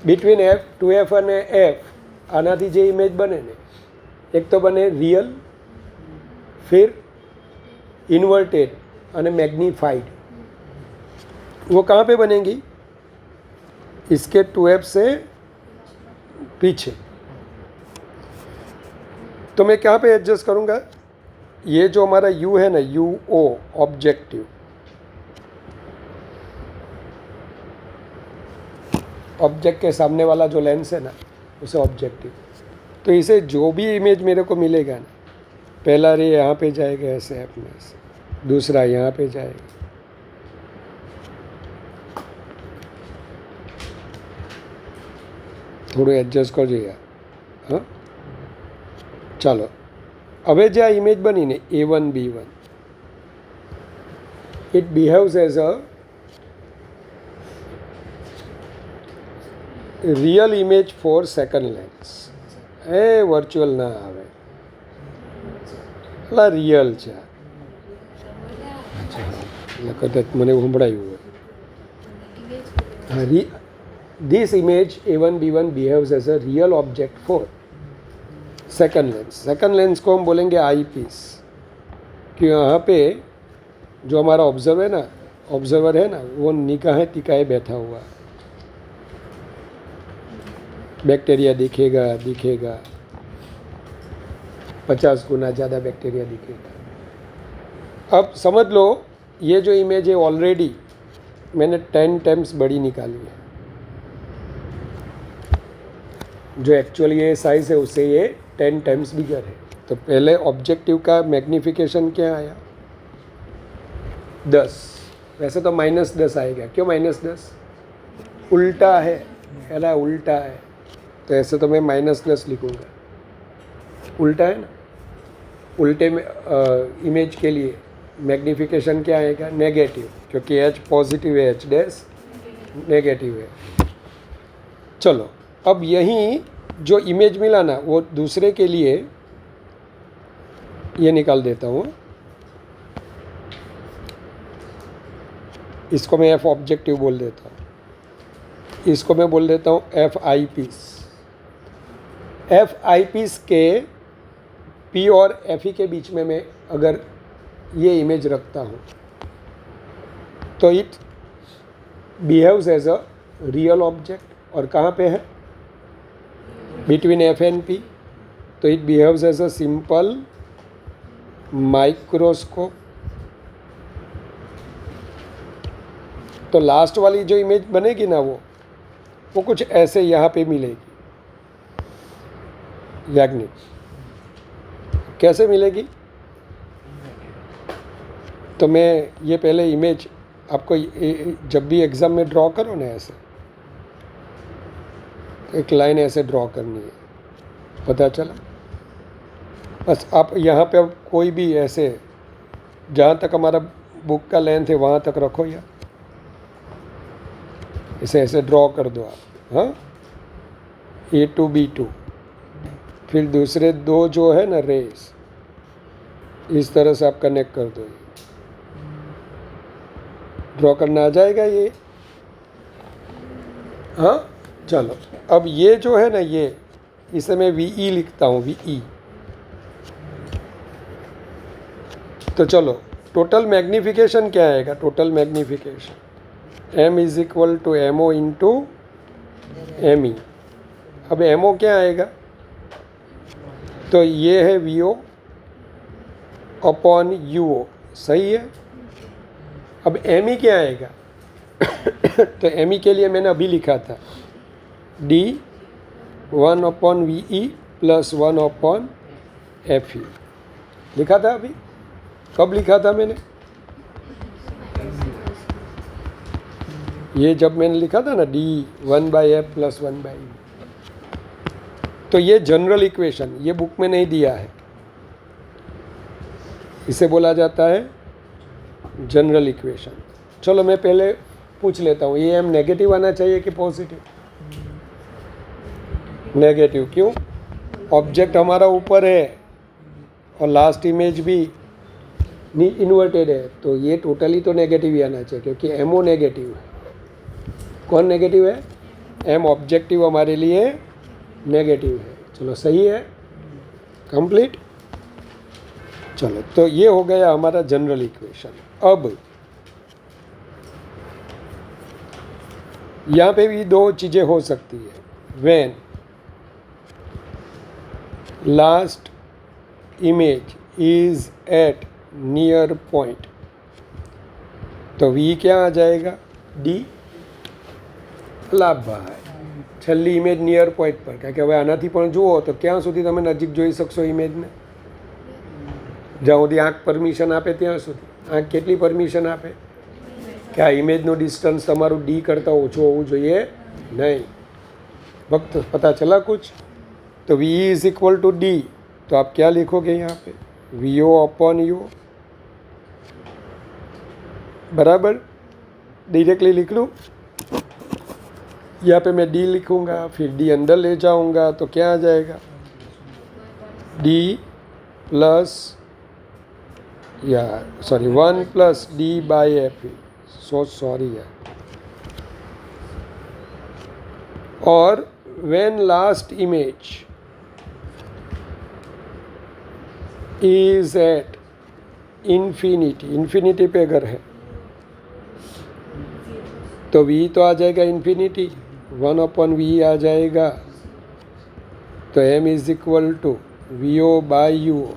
बिटवीन F, 2F અને F આનાથી જે ઇમેજ બને ને એક તો બને રિયલ, फिर इन्वर्टेड અને मैग्नीफाइड. वो कहाँ पे बनेगी? इसके 2F से पीछे. तो मैं कहाँ पे एडजस्ट करूँगा? ये जो हमारा U है ना, UO ऑब्जेक्टिव, ऑब्जेक्ट के सामने वाला जो लेंस है ना उसे ऑब्जेक्टिव. तो इसे जो भी इमेज मेरे को मिलेगा ना, पहला रे यहाँ पे जाएगा ऐसे अपने से, दूसरा यहाँ पे जाएगा, થોડું એડજસ્ટ કરજો યાર. હા, ચાલો. હવે જે આ ઇમેજ બની ને A1 B1, it behaves as a real image for second lens. એ વર્ચ્યુઅલ ના આવે, એટલે રિયલ છે. એટલે કદાચ મને સંભળાયું હોય. This image A1 B1 behaves as a real object for second lens. second lens को हम बोलेंगे आई पीस, कि यहाँ पे जो हमारा ऑब्जर्वर है ना वो निगाहें टिकाए बैठा हुआ. बैक्टीरिया दिखेगा 50 गुना ज़्यादा बैक्टीरिया दिखेगा. अब समझ लो ये जो इमेज है ऑलरेडी मैंने 10 टाइम्स बड़ी निकाली है. जो एक्चुअली ये साइज़ है उससे ये 10 टाइम्स बिगर है. तो पहले ऑब्जेक्टिव का मैग्नीफिकेशन क्या आया 10, वैसे तो -10 आएगा, क्यों -10? उल्टा है, है उल्टा है, तो ऐसे तो मैं -10 लिखूँगा, उल्टा है ना। उल्टे में इमेज के लिए मैग्नीफिकेशन क्या आएगा नेगेटिव, क्योंकि H पॉजिटिव है, H डैश नेगेटिव है। चलो अब यहीं जो इमेज मिला ना वो दूसरे के लिए ये निकाल देता हूँ, इसको मैं F ऑब्जेक्टिव बोल देता हूँ, इसको मैं बोल देता हूँ F आई पीस। F आई पीस के P और F के बीच में मैं अगर ये इमेज रखता हूँ तो it behaves as a real object, और कहाँ पे है बिटवीन F एंड P, तो it behaves as a simple microscope. तो लास्ट वाली जो इमेज बनेगी ना वो कुछ ऐसे यहाँ पे मिलेगी। याग्निक कैसे मिलेगी? तो मैं ये पहले इमेज आपको जब भी एग्ज़ाम में ड्रॉ करो ना, ऐसे एक लाइन ऐसे ड्रॉ करनी है, पता चला? बस आप यहाँ पे अब कोई भी ऐसे जहाँ तक हमारा बुक का लेंथ है वहाँ तक रखो, या इसे ऐसे ड्रॉ कर दो आप। हाँ, A to B2, फिर दूसरे दो जो है ना रेस, इस तरह से आप कनेक्ट कर दो। ड्रॉ करना आ जाएगा ये? हाँ चलो, अब ये जो है ना ये, इसे मैं VE लिखता हूँ, VE। तो चलो टोटल मैग्नीफिकेशन क्या आएगा? Total magnification M is equal to MO into ME। अब MO क्या आएगा? तो ये है VO अपॉन UO, सही है। अब ME क्या आएगा? तो ME के लिए मैंने अभी लिखा था D 1 upon VE plus 1 upon FE, लिखा था अभी। कब लिखा था मैंने? ये जब मैंने लिखा था ना D 1/F प्लस 1/E। तो ये जनरल इक्वेशन, ये बुक में नहीं दिया है, इसे बोला जाता है जनरल इक्वेशन। चलो मैं पहले पूछ लेता हूँ, ये M नेगेटिव आना चाहिए कि पॉजिटिव? नेगेटिव। क्यों? ऑब्जेक्ट हमारा ऊपर है और लास्ट इमेज भी इन्वर्टेड है, तो ये टोटली तो नेगेटिव ही आना चाहिए, क्योंकि MO नेगेटिव है। कौन नेगेटिव है? M ऑब्जेक्टिव हमारे लिए नेगेटिव है। चलो सही है, कंप्लीट। चलो तो ये हो गया हमारा जनरल इक्वेशन। अब यहाँ पे भी दो चीज़ें हो सकती है। When last image is at near point, तो V क्या आ जाएगा? D। લાભ ભાઈ છેલ્લી ઇમેજ નિયર પોઈન્ટ પર, કારણ કે હવે આનાથી પણ જુઓ તો ક્યાં સુધી તમે નજીક જોઈ શકશો ઇમેજને? જ્યાં સુધી આંખ પરમિશન આપે ત્યાં સુધી। આંખ કેટલી પરમિશન આપે કે આ ઇમેજનું ડિસ્ટન્સ તમારું D કરતાં ઓછું હોવું જોઈએ નહીં। वक्त पता चला कुछ? तो V is equal to D, तो आप क्या लिखोगे यहाँ पे? VO अपॉन U, बराबर। डायरेक्टली लिख लूँ? यहाँ पे मैं D लिखूँगा, फिर D अंदर ले जाऊँगा तो क्या आ जाएगा? D plus sorry 1 plus D by FE। Sorry यार। और when last image is at infinity, infinity पे अगर है तो V तो आ जाएगा इन्फिनिटी, 1 अपॉन V आ जाएगा, तो M is equal to VO by UO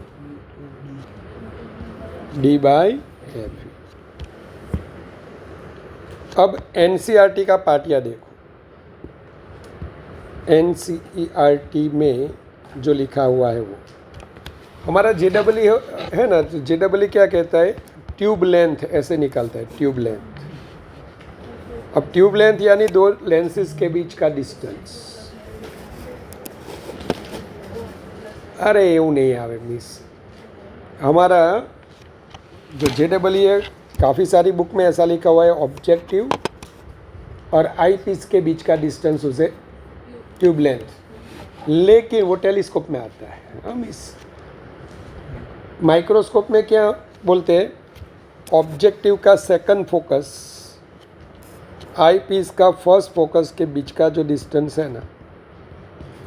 D by FE। अब NCERT का पार्टिया देखो। NCERT में जो लिखा हुआ है वो, हमारा JEE है ना, JEE क्या कहता है, ट्यूब लेंथ ऐसे निकालता है, ट्यूब लेंथ. अब ट्यूब लेंथ यानी दो लेंसेज के बीच का डिस्टेंस. अरे એવું नहीं आवे मिस, हमारा जो JEE है काफ़ी सारी बुक में ऐसा लिखा हुआ है, ऑब्जेक्टिव और आई पीस के बीच का डिस्टेंस उसे ट्यूब लेंथ, लेकिन वो टेलीस्कोप में आता है. हाँ मिस, माइक्रोस्कोप में क्या बोलते हैं, ऑब्जेक्टिव का सेकंड फोकस आई पीस का फर्स्ट फोकस के बीच का जो डिस्टेंस है ना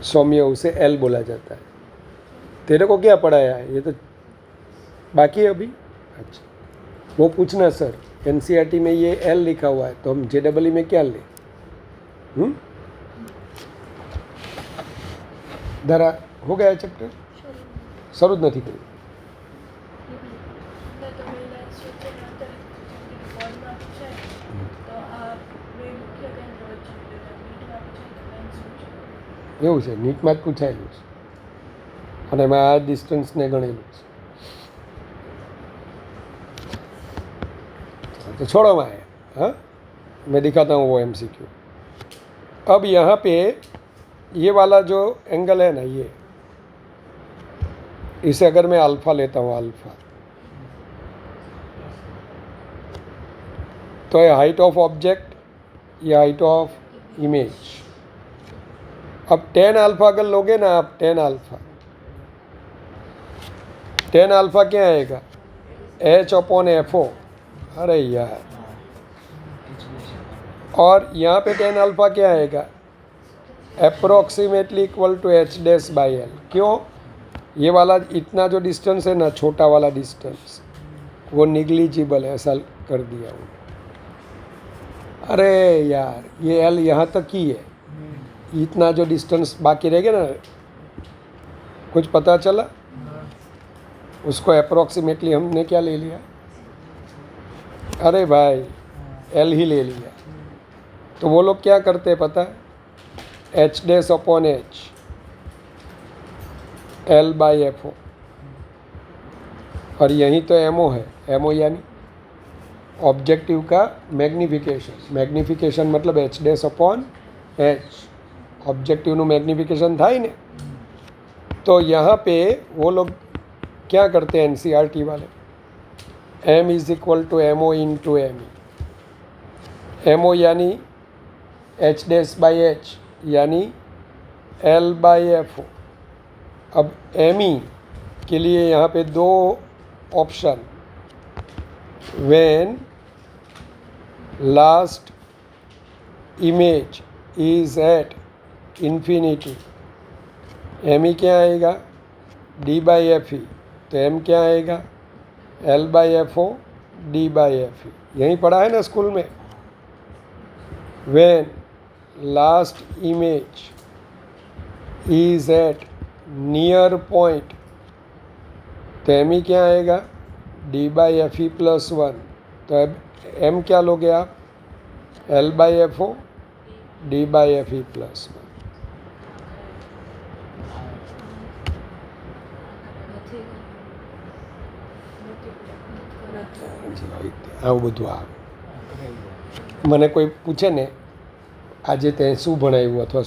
सौम्य, उसे एल बोला जाता है. तेरे को क्या पढ़ाया है, ये तो बाकी है अभी. अच्छा, वो पूछना सर NCERT में ये एल लिखा हुआ है तो हम JEE में क्या लें. धरा हो गया चैप्टर, શરૂ જ નથી કર્યું. એવું છે, નીટમાં જ પૂછાયેલું છે અને એમાં આ ડિસ્ટન્સને ગણેલું છે. तो छोड़ो मैं, हाँ मैं दिखाता हूँ वो MCQ. अब यहाँ पे ये वाला जो एंगल है ना, ये इसे अगर मैं अल्फ़ा लेता हूँ, अल्फ़ा, तो ये हाइट ऑफ ऑब्जेक्ट, ये हाइट ऑफ इमेज. अब tan अल्फ़ा अगर लोगे ना आप, tan अल्फ़ा क्या आएगा, H/FO. अरे यार, और यहाँ पे tan अल्फ़ा क्या आएगा, अप्रोक्सीमेटली इक्वल टू H'/L. क्यों, ये वाला इतना जो डिस्टेंस है ना, छोटा वाला डिस्टेंस, वो निग्लिजिबल है, ऐसा कर दिया वो. अरे यार, ये L यहाँ तक ही है, इतना जो डिस्टेंस बाकी रह गया ना, कुछ पता चला, उसको अप्रोक्सीमेटली हमने क्या ले लिया, अरे भाई L ही ले लिया. तो वो लोग क्या करते हैं पता है, H'/H L/FO. और यही तो MO है, MO यानी ऑब्जेक्टिव का मैग्निफिकेशन मतलब H'/H, ऑब्जेक्टिवનું मैग्निफिकेशन થાય ને. तो यहाँ पे वो लोग क्या करते हैं NCERT वाले, M = MO × ME. MO यानी H'/H यानी L/FO. अब ME के लिए यहाँ पे दो option, when last image is at infinity, ME क्या आएगा, D/FE. तो M क्या आएगा, L/FO D/FE. यहीं पढ़ा है ना स्कूल में. When last image is at near point, तो ME क्या आएगा, D/FE +1. तो अब M क्या लोगे आप, L/FO D/FE +1. આવું બધું આવે. મને કોઈ પૂછે ને આજે તે શું ભણાવ્યું, અથવા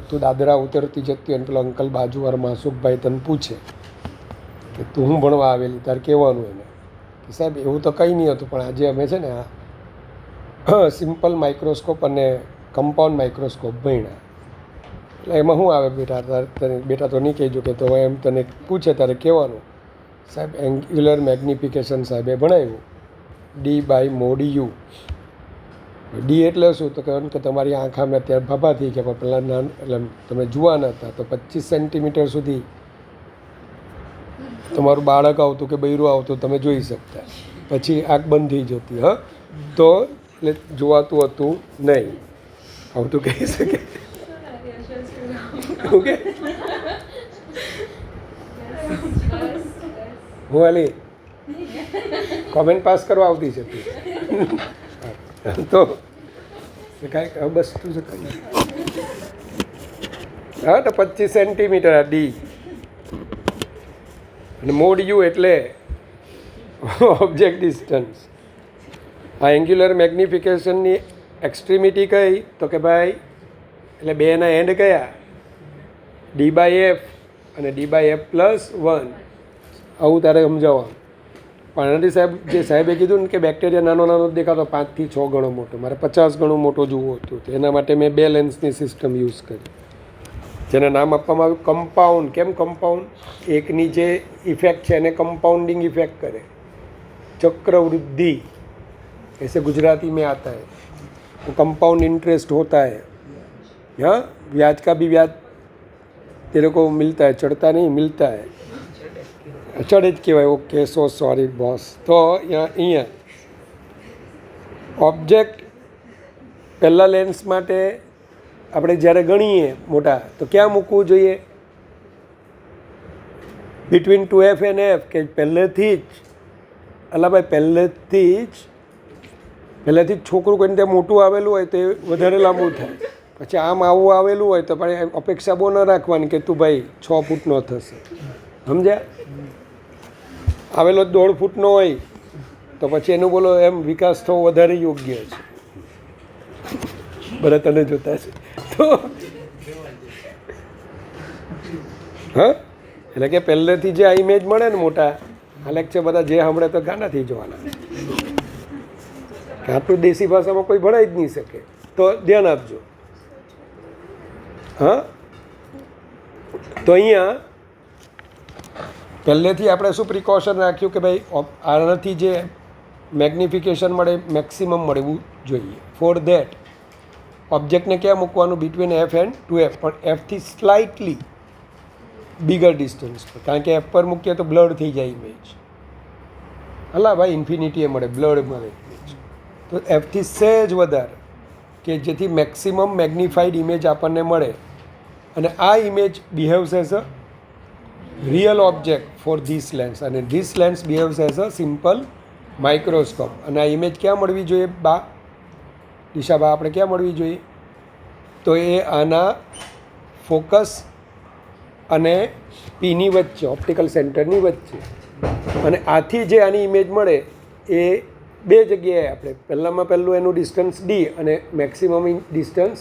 તું દાદરા ઉતરતી જતી હોય ને પેલો અંકલ બાજુવાળા માસુકભાઈ તને પૂછે કે તું શું ભણવા આવેલી, તારે કહેવાનું એને કે સાહેબ એવું તો કંઈ નહીં હતું, પણ આજે અમે છે ને આ સિમ્પલ માઇક્રોસ્કોપ અને કમ્પાઉન્ડ માઇક્રોસ્કોપ ભણ્યા. એટલે એમાં શું આવે બેટા, તને બેટા તો નહીં કહેજો કે, તો એમ તને પૂછે ત્યારે કહેવાનું સાહેબ એન્ગ્યુલર મેગ્નિફિકેશન સાહેબે ભણાવ્યું, D/U. D એટલે શું, તો કહેવાનું કે તમારી આંખ આમે અત્યારે ભાભા થઈ ગયા, પણ પહેલાં એટલે તમે જુવાના હતા તો 25 સેન્ટીમીટર સુધી તમારું બાળક આવતું કે બૈરું આવતું તમે જોઈ શકતા, પછી આંખ બંધ થઈ જતી. હા, તો એટલે જોવાતું હતું નહીં. આવું તો કહી શકે. ઓકે, હું અલી કોમેન્ટ પાસ કરવા આવતી છે તો કાંઈક બસ તું છે કંઈ. હા, તો 25 સેન્ટીમીટર આ D. અને મોડ યુ એટલે ઓબ્જેક્ટ ડિસ્ટન્સ. આ એન્ગ્યુલર મેગ્નિફિકેશનની એક્સ્ટ્રીમિટી કઈ તો કે ભાઈ એટલે બેના એન્ડ કયા D/F અને D/F+1. આવું તારે સમજાવવાનું. પણ આનાથી સાહેબ જે સાહેબે કીધું ને કે બેક્ટેરિયા નાનો નાનો જ દેખાતો 5 થી 6 ગણો મોટો, મારે 50 ગણું મોટો જોવું હતું. તો એના માટે મેં 2 લેન્સની સિસ્ટમ યુઝ કરી, જેને નામ આપવામાં આવ્યું કમ્પાઉન્ડ. કેમ કમ્પાઉન્ડ? એકની જે ઇફેક્ટ છે એને કમ્પાઉન્ડિંગ ઇફેક્ટ કરે. चक्रवृद्धि ऐसे गुजराती में आता है, वो कंपाउंड इंटरेस्ट होता है. हाँ, ब्याज का भी ब्याज तेरे को मिलता है, चढ़ता नहीं, मिलता है. चढ़े જ કહેવાય. ઓકે, સો સોરી બોસ. તો અહીંયા ઓબ્જેક્ટ પહેલાં લેન્સ માટે આપણે જ્યારે ગણીએ મોટા તો ક્યાં મૂકવું જોઈએ? બિટવીન 2F and F, કે પહેલેથી જ અલાભાઈ પહેલેથી જ છોકરું કોઈને ત્યાં મોટું આવેલું હોય તો એ વધારે લાંબુ થાય. પછી આમ આવું આવેલું હોય તો પણ અપેક્ષા બહુ ન રાખવાની કે તું ભાઈ 6 ફૂટનો થશે. સમજ્યા? આવેલો 1.5 ફૂટનો હોય તો પછી એનું બોલો એમ વિકાસ થવો વધારે યોગ્ય છે. બધા તને જોતા છે તો હા, એટલે કે પહેલેથી જે આ ઇમેજ મળે ને મોટા, આ લેક્ચર બધા જે સાંભળે તો ગાના થઈ જવાના. આટલું દેશી ભાષામાં કોઈ ભણાઈ જ નહીં શકે. તો ધ્યાન આપજો. હા, તો અહીંયા પહેલેથી આપણે શું પ્રિકોશન રાખ્યું કે ભાઈ આનાથી જે મેગ્નિફિકેશન મળે મેક્સિમમ મળવું જોઈએ. ફોર ધેટ ઓબ્જેક્ટને ક્યાં મૂકવાનું? બિટવીન F and 2F, પણ Fથી સ્લાઇટલી બિગર ડિસ્ટન્સ પર. કારણ કે F પર મૂકીએ તો બ્લડ થઈ જાય ઇમેજ. હલા ભાઈ ઇન્ફિનિટીએ મળે, બ્લડ મળે ઇમેજ. તો Fથી સહેજ વધારે, કે જેથી મેક્સિમમ મેગ્નિફાઈડ ઇમેજ આપણને મળે. અને આ image behaves as a real object for this lens, અને this lens behaves as a simple microscope. અને આ ઇમેજ ક્યાં મળવી જોઈએ બા? દિશાબા આપણે ક્યાં મળવી જોઈએ? તો એ આના ફોકસ અને પીની વચ્ચે, ઓપ્ટિકલ સેન્ટરની વચ્ચે. અને આથી જે આની ઇમેજ મળે એ 2 જગ્યાએ આપણે પહેલું એનું ડિસ્ટન્સ D અને મેક્સિમમ ડિસ્ટન્સ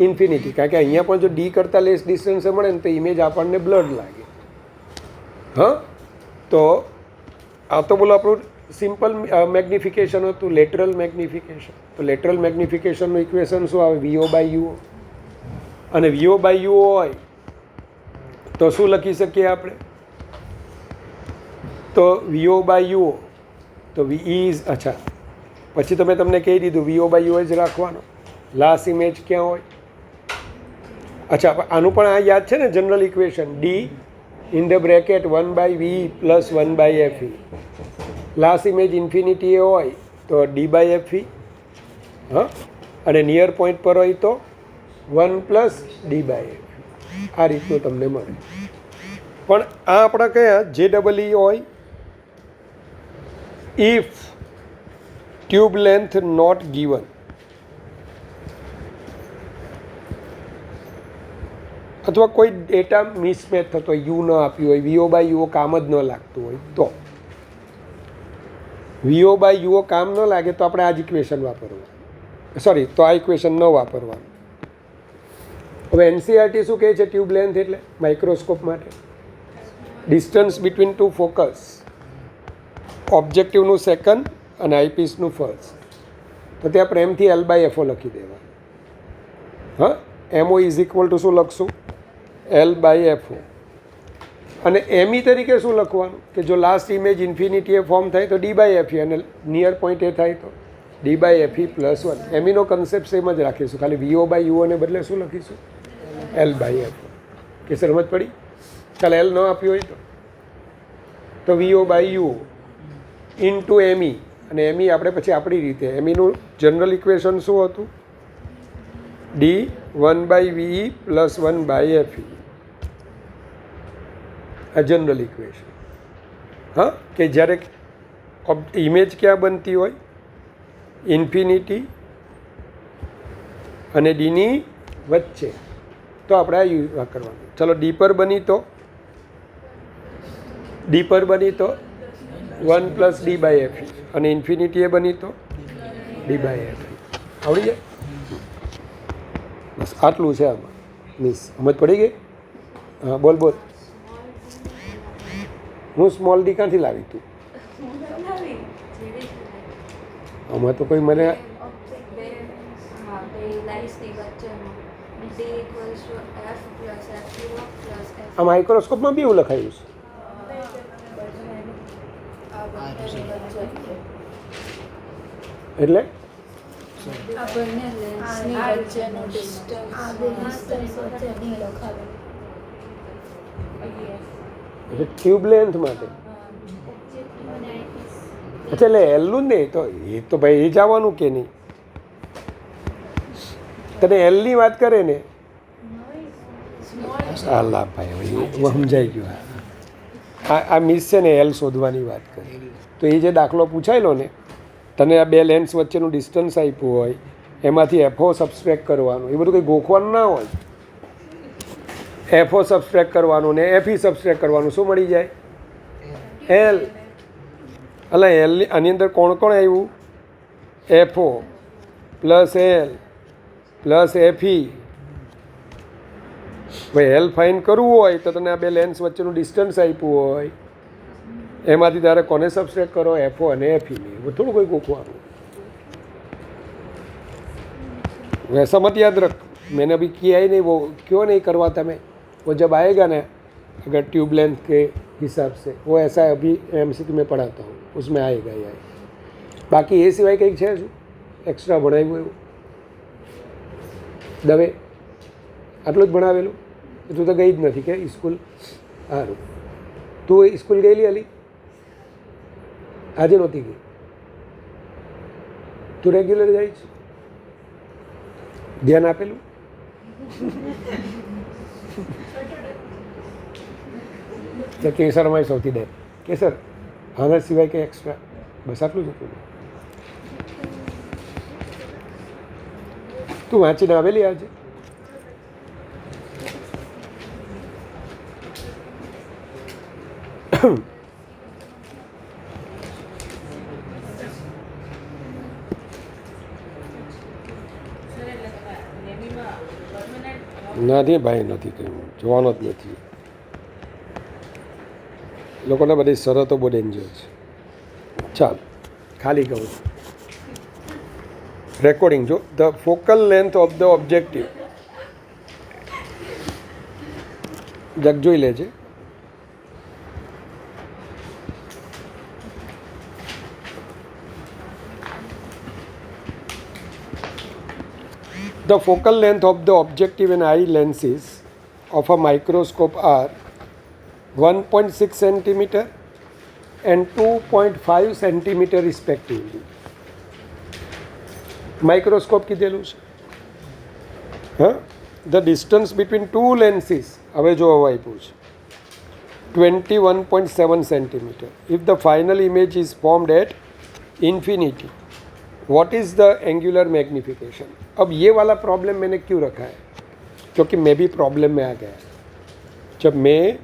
ઇન્ફિનિટી. કારણ કે અહીંયા પણ જો D કરતાં લેસ ડિસ્ટન્સે મળે ને તો ઇમેજ આપણને બ્લડ લાગે. હા, તો આ તો બોલો આપણું સિમ્પલ મેગ્નિફિકેશન હતું, લેટરલ મેગ્નિફિકેશન. તો લેટરલ મેગ્નિફિકેશનનું ઇક્વેશન શું આવે? VO/UO. અને VO/UO હોય તો શું લખી શકીએ આપણે? તો VO/UO તો VE ઇઝ, અચ્છા પછી તો મેં તમને કહી દીધું VO/UO જ રાખવાનો. લાસ્ટ ઇમેજ ક્યાં હોય? અચ્છા, આનું પણ આ યાદ છે ને general equation, D in the bracket 1/VE + 1/FE. Last image infinity એ હોય તો D/FE. હા, અને નિયર પોઈન્ટ પર હોય તો 1 + D/FE. આ રીતનું તમને મળે. પણ આ આપણા કયા JEE હોય? If tube length not given. અથવા કોઈ ડેટા મિસમેચ થતો હોય, યુ ન આપ્યું હોય, VO/UO કામ જ ન લાગતું હોય તો. VO/UO કામ ન લાગે તો આપણે આ જ ઇક્વેશન વાપરવાનું. સોરી, તો આ ઇક્વેશન ન વાપરવાનું. હવે NCERT શું કહે છે ટ્યુબ લેન્થ એટલે માઇક્રોસ્કોપ માટે? ડિસ્ટન્સ બિટવીન 2 ફોકસ, ઓબ્જેક્ટિવનું સેકન્ડ અને આઈપીસનું ફર્સ્ટ. તો ત્યાં પ્રેમથી L/FO લખી દેવાનું. હા, MO ઇઝ ઇક્વલ ટુ શું લખશું? L/FO. અને ME તરીકે શું લખવાનું? કે જો લાસ્ટ ઇમેજ ઇન્ફિનિટી એ ફોર્મ થાય તો D/FE, અને નિયર પોઈન્ટ એ થાય તો D/FE + 1. ME નો કન્સેપ્ટ સેમ જ રાખીશું, ખાલી VO/UO ને બદલે શું લખીશું? L/FO. કે સમજ પડી? ચાલ, L ન આપ્યું હોય તો VO/UO ઇન્ટુ ME. અને ME આપણે પછી આપણી રીતે, ME નું જનરલ ઇક્વેશન શું હતું? D 1/VE + 1/FE. આ જનરલ ઇક્વેશન. હા, કે જ્યારે ઇમેજ ક્યાં બનતી હોય? ઇન્ફિનિટી અને ડીની વચ્ચે. તો આપણે આ યુઝ કરવાનું. ચલો, D પર બની તો ડી પર બની તો 1 પ્લસ ડી બાય એફ અને ઇન્ફિનિટી એ બની તો ડી બાય એફ આવડી જાય. બસ આટલું છે આમાં મિસ સમજ પડી ગઈ. હા બોલ બોલ. હું સ્મોલ ડી ક્યાંથી લાવી તું? આમાં તો કોઈ મને આ માઇક્રોસ્કોપમાં બી એવું લખાયું છે. એટલે ટ્યુબ લેન્થ માટે. અચ્છા એટલે એલનું જ નહીં તો એ તો ભાઈ એ જવાનું કે નહીં. તને એલની વાત કરે ને અલ્લાહ ભાઈ હું સમજાઈ ગયો. આ મિસ છે ને એલ શોધવાની વાત કરી તો એ જે દાખલો પૂછાયેલો ને તને આ બે લેન્સ વચ્ચેનું ડિસ્ટન્સ આપ્યું હોય એમાંથી એફઓ સબસ્ટ્રેક્ટ કરવાનું એ બધું કંઈ ગોખવાનું ના હોય. એફઓ સબસ્ટ્રેક્ટ કરવાનું ને એફઈ સબસ્ટ્રેક્ટ કરવાનું શું મળી જાય? એલ. એટલે એલની આની અંદર કોણ કોણ આવ્યું? FO plus L plus Fe. ભાઈ એલ ફાઇન કરવું હોય તો તને આ બે લેન્સ વચ્ચેનું ડિસ્ટન્સ આપ્યું હોય એમાંથી તારે કોને સબસ્ટ્રેક્ટ કરો? એફઓ અને એફઈ. થોડું કોઈ ગોખવાનું. वैसा मत याद रख, मैंने अभी किया ही नहीं वो. क्यों नहीं करवाता मैं? वो जब आएगा ना अगर ट्यूब लेंथ के हिसाब से वो ऐसा अभी एमसीक्यू में पढ़ाता हूँ उसमें आएगा ही आएगा. बाकी એ સિવાય કંઈક છે શું એક્સ્ટ્રા ભણાવ્યું એવું? દવે આટલું જ ભણાવેલું? તું તો ગઈ જ નથી કે સ્કૂલ? સારું. તું સ્કૂલ ગયેલી અલી? આજે નહોતી ગઈ? તું રેગ્યુલર જાય છે? ધ્યાન આપેલું? તો કેસરમાં સૌથી દે કેસર આના સિવાય કંઈ એક્સ્ટ્રા? બસ આટલું જ હતું. તું વાંચીને આવેલી આજે? નથી ભાઈ નથી કહ્યું, જોવાનો જ નથી. લોકોને બધી શરતો બહુ ડેન્જર છે. ચાલ ખાલી કહું રેકોર્ડિંગ જો. The focal length of the objective જગ જોઈ લેજે. The focal length of the objective and eye lenses of a microscope are 1.6 centimeter and 2.5 centimeter respectively. Microscope કીધેલું છે. હા, the distance between two lenses હવે જો આપ્યું છે 21.7 centimeter. If the final image is formed at infinity, what is the angular magnification? अब ये वाला प्रॉब्लम मैंने क्यों रखा है? क्योंकि मैं भी प्रॉब्लम में आ गया. जब मैं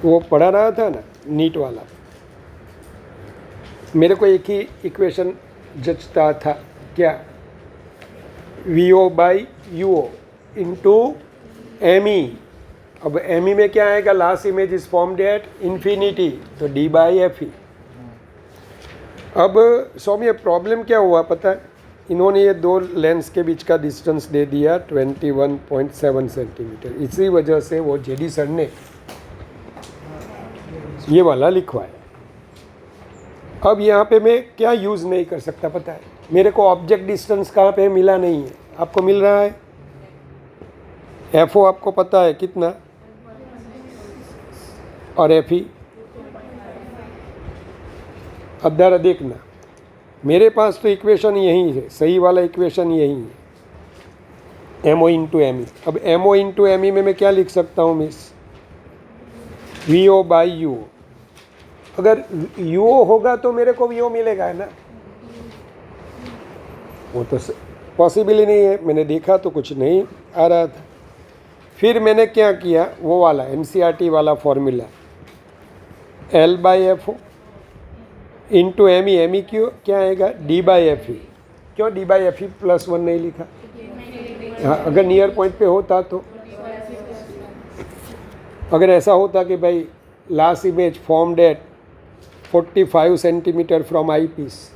वो पढ़ा रहा था ना नीट वाला, मेरे को एक ही इक्वेशन जचता था क्या? VO by UO into ME. अब ME में क्या आएगा? Last image is formed at infinity तो D बाई FE. अब सौम्य प्रॉब्लम क्या हुआ पता है? इन्होंने ये दो लेंस के बीच का डिस्टेंस दे दिया 21.7 सेंटीमीटर. इसी वजह से वो जेडी सर ने ये वाला लिखवाया. अब यहाँ पे मैं क्या यूज़ नहीं कर सकता पता है? मेरे को ऑब्जेक्ट डिस्टेंस कहाँ पे मिला नहीं है. आपको मिल रहा है? FO आपको पता है कितना और FE? अब जरा देखना, मेरे पास तो इक्वेशन यही है, सही वाला इक्वेशन यही है, MO इंटू ME. अब MO इंटू ME में मैं क्या लिख सकता हूँ मिस? VO by UO. अगर UO होगा तो मेरे को VO मिलेगा है ना? वो तो पॉसिबल ही नहीं है. मैंने देखा तो कुछ नहीं आ रहा था. फिर मैंने क्या किया, वो वाला NCERT वाला फॉर्मूला, L/FO इंटू ME क्यों क्या आएगा, D/FE। क्यों D/FE +1 नहीं लिखा? हाँ, अगर नियर पॉइंट पे होता तो, अगर ऐसा होता कि भाई last image formed at 45 centimetre from eyepiece,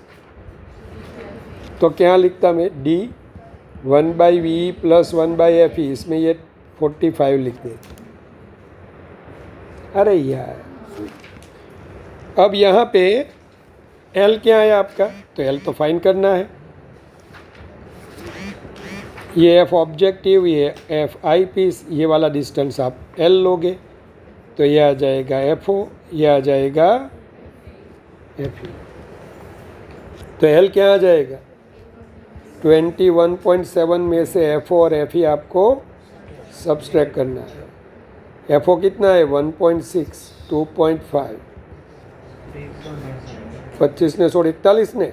तो क्या लिखता मैं, D1/VE + 1/FE, इसमें ये 45 लिख दे। अरे यार, अब यहाँ पे L क्या है आपका, तो L तो फाइंड करना है। ये F ऑब्जेक्टिव, ये F आई पीस, ये वाला डिस्टेंस आप L लोगे तो ये आ जाएगा FO, ये आ जाएगा FE। तो L क्या आ जाएगा, 21.7 में से FO और FE आपको सब्सट्रैक्ट करना है। FO कितना है, 1.6, 2.5, 25 ने 41 ने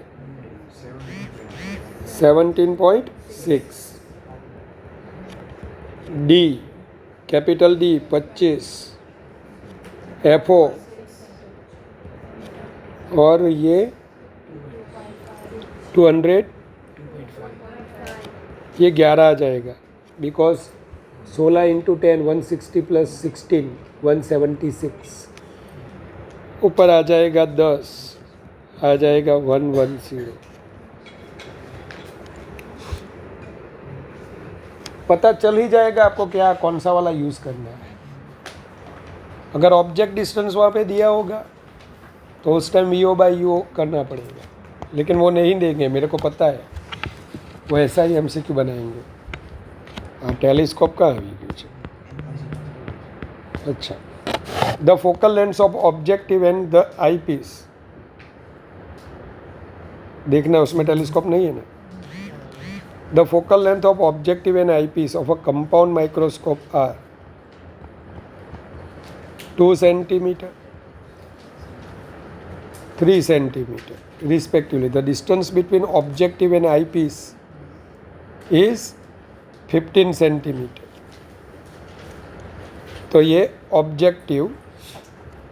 17.6, D कैपिटल D 25, FO और ये 200, ये 11 आ जाएगा, बिकॉज 16 × 10 160 + 16 176, ऊपर आ जाएगा 10, आ जाएगा 110। पता चल ही जाएगा आपको क्या कौन सा वाला यूज़ करना है। अगर ऑब्जेक्ट डिस्टेंस वहाँ पे दिया होगा तो उस टाइम VO/UO करना पड़ेगा, लेकिन वो नहीं देंगे, मेरे को पता है, वो ऐसा ही MCQ बनाएंगे। हाँ, टेलीस्कोप का है पीछे। अच्छा, the focal length of objective and the eyepiece, देखना उसमें टेलीस्कोप नहीं है ना। The focal length of objective and eyepiece of a compound microscope are 2 centimetre, 3 centimetre respectively. The distance between objective and eyepiece is 15 centimetre. तो ये objective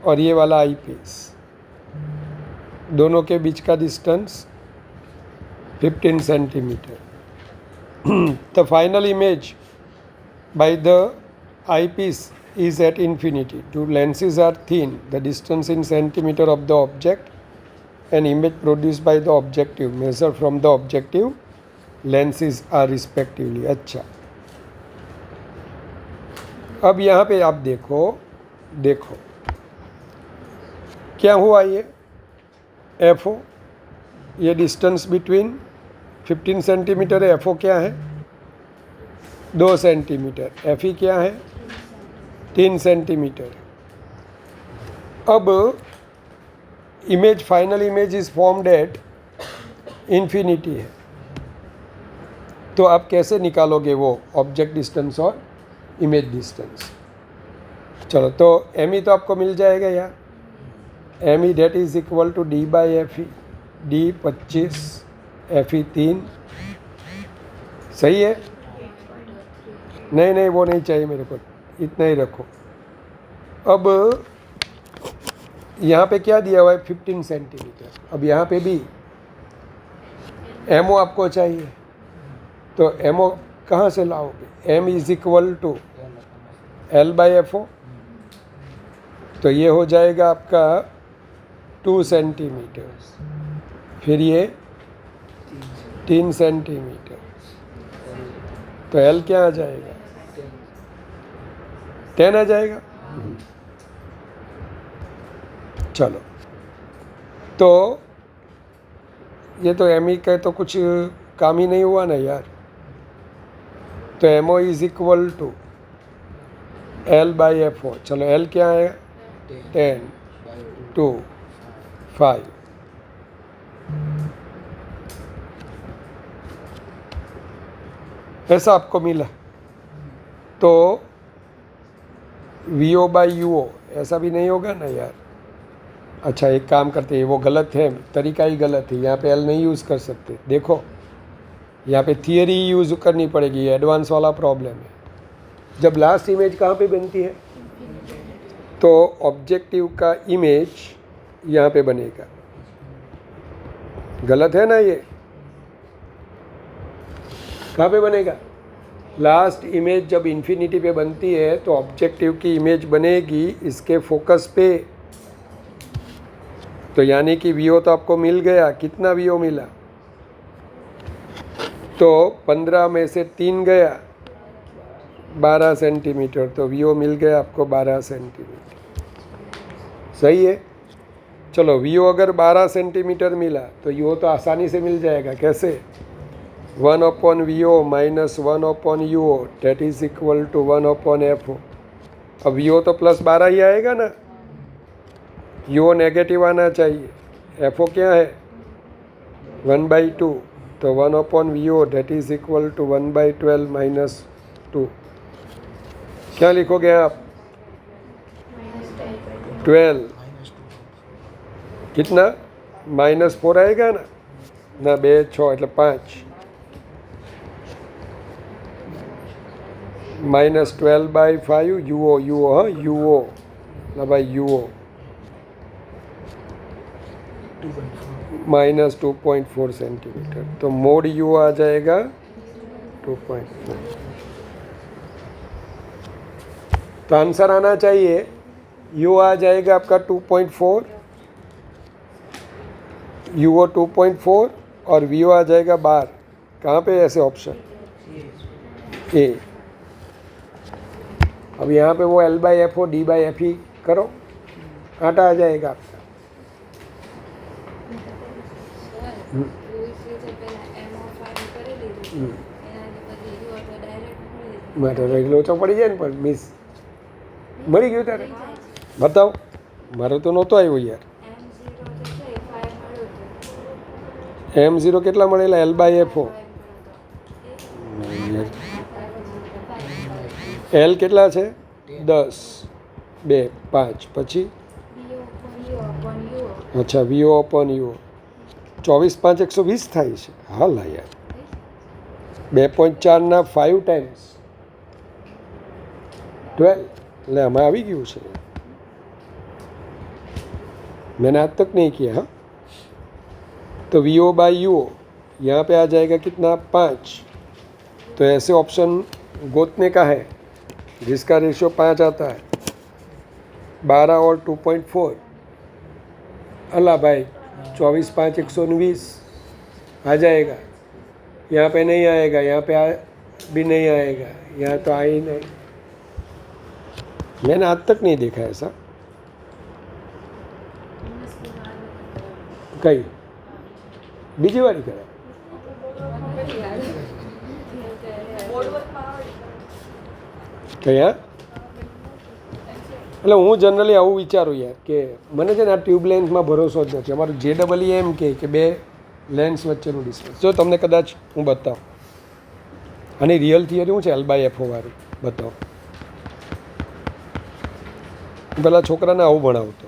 और ये वाला आई पीस, दोनों के बीच का distance 15 centimetre. The final image by the eyepiece is at infinity. Two lenses are thin. The distance in centimeter of the object and image produced by the objective measured from the objective lenses are respectively. अच्छा, अब यहाँ पे आप देखो क्या हुआ, ये FO, ये डिस्टेंस बिटवीन 15 सेंटीमीटर है, FO क्या है 2 सेंटीमीटर, FE क्या है 3 सेंटीमीटर। अब image, final image is formed at infinity है, तो आप कैसे निकालोगे वो ऑब्जेक्ट डिस्टेंस और इमेज डिस्टेंस। चलो, तो ME तो आपको मिल जाएगा यार, ME that is equal to D/FE, D 25, FE 3, सही है। नहीं वो नहीं चाहिए मेरे को, इतना ही रखो। अब यहाँ पे क्या दिया हुआ है 15 सेंटीमीटर। अब यहाँ पे भी MO आपको चाहिए, तो MO कहाँ से लाओगे, M is equal to L/FO, तो ये हो जाएगा आपका 2 सेंटीमीटर, फिर ये 3 सेंटीमीटर, तो L क्या आ जाएगा 10 आ जाएगा। चलो, तो ये तो ME का तो कुछ काम ही नहीं हुआ ना यार, तो MO is equal to L/FO। चलो, L क्या है 10, 2, 5, ऐसा आपको मिला। तो VO/UO ऐसा भी नहीं होगा ना यार। अच्छा, एक काम करते हैं, वो गलत है, तरीका ही गलत है, यहाँ पे L नहीं यूज़ कर सकते। देखो, यहाँ पे थियरी यूज़ करनी पड़ेगी, एडवांस वाला प्रॉब्लम है। जब लास्ट इमेज कहाँ पे बनती है, तो ऑब्जेक्टिव का इमेज यहाँ पे बनेगा। गलत है ना ये? कहाँ पे बनेगा? लास्ट इमेज जब इन्फिनिटी पे बनती है तो ऑब्जेक्टिव की इमेज बनेगी इसके फोकस पे। तो यानी कि वीओ तो आपको मिल गया। कितना वीओ मिला? तो 15 में से 3 गया, 12 सेंटीमीटर। तो वीओ मिल गया आपको 12 सेंटीमीटर। सही है। चलो, वीओ अगर 12 सेंटीमीटर मिला तो यूओ तो आसानी से मिल जाएगा। कैसे? 1/VO minus 1/UO that is equal to 1/FO। अब वीओ तो +12 ही आएगा ना, यूओ नेगेटिव आना चाहिए। एफओ क्या है? 1/2। तो 1/VO that is equal to 1/12 minus 2। क्या लिखोगे आप? 12। कितना? -4 आएगा ना, 2 6 એટલે 5 -12/5 UO UO हाँ UO ना भाई UO -2.4 सेंटीमीटर। तो मोड UO आ जाएगा 2.4। तो आंसर आना चाहिए UO आ जाएगा आपका 2.4, UO 2.4 और VO आ जाएगा 12। कहाँ पे ऐसे ऑप्शन? ए। अब यहाँ पे वो L/FO D/FE करो, आटा आ जाएगा आपका। માટે રેગ્યુલર ઓછો પડી જાય ને, પણ મિસ મળી ગયું તારે? બતાવો, મારે તો નહોતો આવ્યો યાર। M0 કેટલા મળેલા? L/FO L કેટલા છે? 10 2 5 પછી અચ્છા VO/UO 24 5 120 થાય છે। હાલ યાર 2.4 ના 5 ટાઈમ્સ 12 એટલે આમાં આવી ગયું છે। मैंने आज तक नहीं किया। हाँ, तो VO/UO यहाँ पे आ जाएगा कितना? 5। तो ऐसे ऑप्शन गोतने का है जिसका रेशियो 5 आता है। 12 और 2.4 अल्लाह भाई 24 5 120 आ जाएगा। यहाँ पे नहीं आएगा, यहाँ पे भी नहीं आएगा, यहाँ तो आ ही नहीं। मैंने आज तक नहीं देखा ऐसा। कई બીજી વારી કરે કયા? એટલે હું જનરલી આવું વિચારું યાર કે મને છે ને આ ટ્યુબ લેન્સમાં ભરોસો જ નથી। અમારું JEE એમ કે 2 લેન્સ વચ્ચેનું ડિસ્ટન્સ જો તમને કદાચ હું બતાવું, આની રિયલ થિયરી શું છે L/FO વાળી બતાવો। પહેલાં છોકરાને આવું ભણાવતો।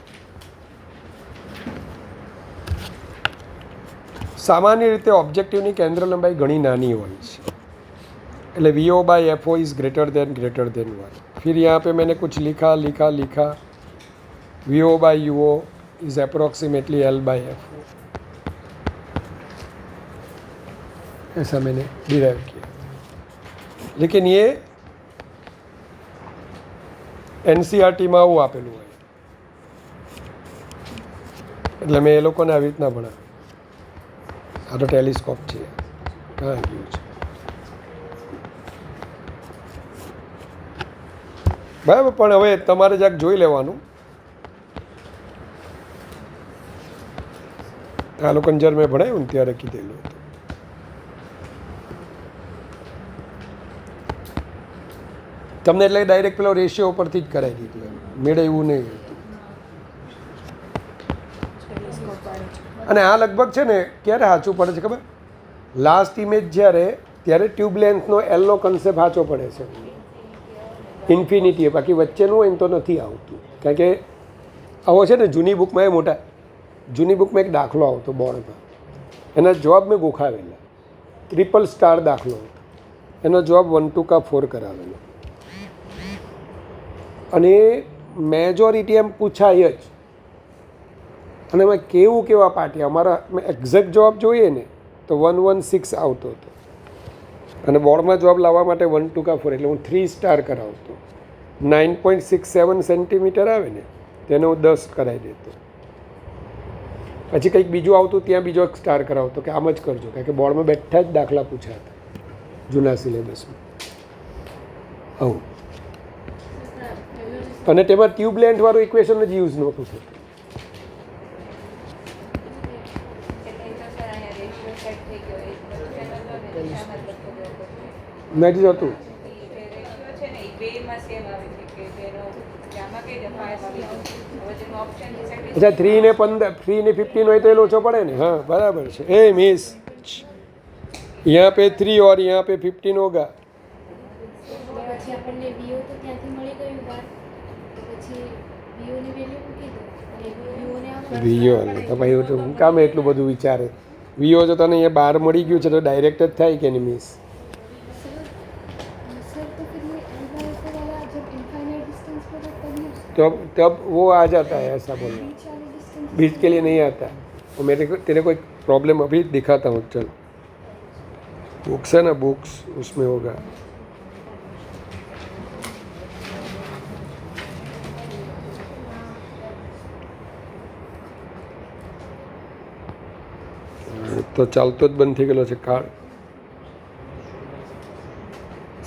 सामान्य रीते ऑब्जेक्टिव की केंद्र लंबाई घनी नानी हो, એટલે VO/FO इज ग्रेटर देन 1। फिर यहाँ पे मैंने कुछ लिखा लिखा लिखा VO/UO इज अप्रोक्सीमेटली L/FO, ऐसा मैंने डिराइव किया। लेकिन ये NCERT में આવું આપેલું હોય એટલે મેં એ લોકોને આવી રીતના ભણાવ્યું। આ તો ટેલિસ્કોપ છે, કાં ગયું છે બરાબર। પણ હવે તમારે જરાક જોઈ લેવાનું। આ લોકોને જ્યારે મેં ભણાવ્યું ને ત્યારે કીધેલું હતું। તમને એટલે ડાયરેક્ટ પેલો રેશિયો ઉપરથી જ કરાવી દીધું, મેળે એવું નહીં હતું। અને આ લગભગ છે ને ક્યારે સાચું પડે છે ખબર? લાસ્ટ ઇમેજ જ્યારે ત્યારે ટ્યુબ લેન્થનો Lનો કન્સેપ્ટ સાચો પડે છે ઇન્ફિનિટી, બાકી વચ્ચેનું હોય ને તો નથી આવતું। કારણ કે આવો છે ને જૂની બુકમાં એ મોટા જૂની બુકમાં એક દાખલો આવતો બોર્ડમાં, એના જવાબ મેં ગોખાવેલા। 3 સ્ટાર દાખલો, એનો જવાબ 1 2 का 4 કરાવેલો। અને મેજોરિટી એમ પૂછાય જ. અને એમાં કેવા પાર્ટી અમારા એક્ઝેક્ટ જવાબ જોઈએ ને તો 116 આવતો હતો, અને બોર્ડમાં જવાબ લાવવા માટે 1 2 4 એટલે હું 3 સ્ટાર કરાવતો. 9.67 સેન્ટીમીટર આવે ને તેને હું 10 કરાવી દેતો. પછી કંઈક બીજું આવતું ત્યાં બીજો એક સ્ટાર કરાવતો કે આમ જ કરજો, કારણ કે બોર્ડમાં બેઠા જ દાખલા પૂછાતા જૂના સિલેબસમાં આવું. અને તેમાં ટ્યુબ લેન્થવાળું ઇક્વેશન જ યુઝ નહોતું થતું. નથી થતું. અચ્છા 3 ને 15, 3 ને 15 હોય તો એ ઓછો પડે ને. हाँ बराबर છે. ए मिस यहाँ पे 3 और यहाँ पे 15 होगा. પછી આપણને VO તો ત્યાંથી મળી ગયું બાર, તો પછી VO ની વેલ્યુ મૂકી દો અને VO ને આપણે વીઓ તો ભાઈ તો હું કામ એટલું બધું વિચારે. વીઓ જો તને અહીંયા બહાર મળી ગયું છે તો ડાયરેક્ટ જ થાય કે નહીં મિસ? सर तो फिर ये एल्गोरिथम वाला जब इनफाइनाइट डिस्टेंस पर तब वो आ जाता है ऐसा बोलना. बीच वाले डिस्टेंस बीच के लिए नहीं आता. और मेरे को तेरे को एक प्रॉब्लम अभी दिखाता हूँ. चल बुक्स है ना, बुक्स उसमें होगा. તો ચાલતો જ બંધ થઈ ગયેલો છે કાર્ડ.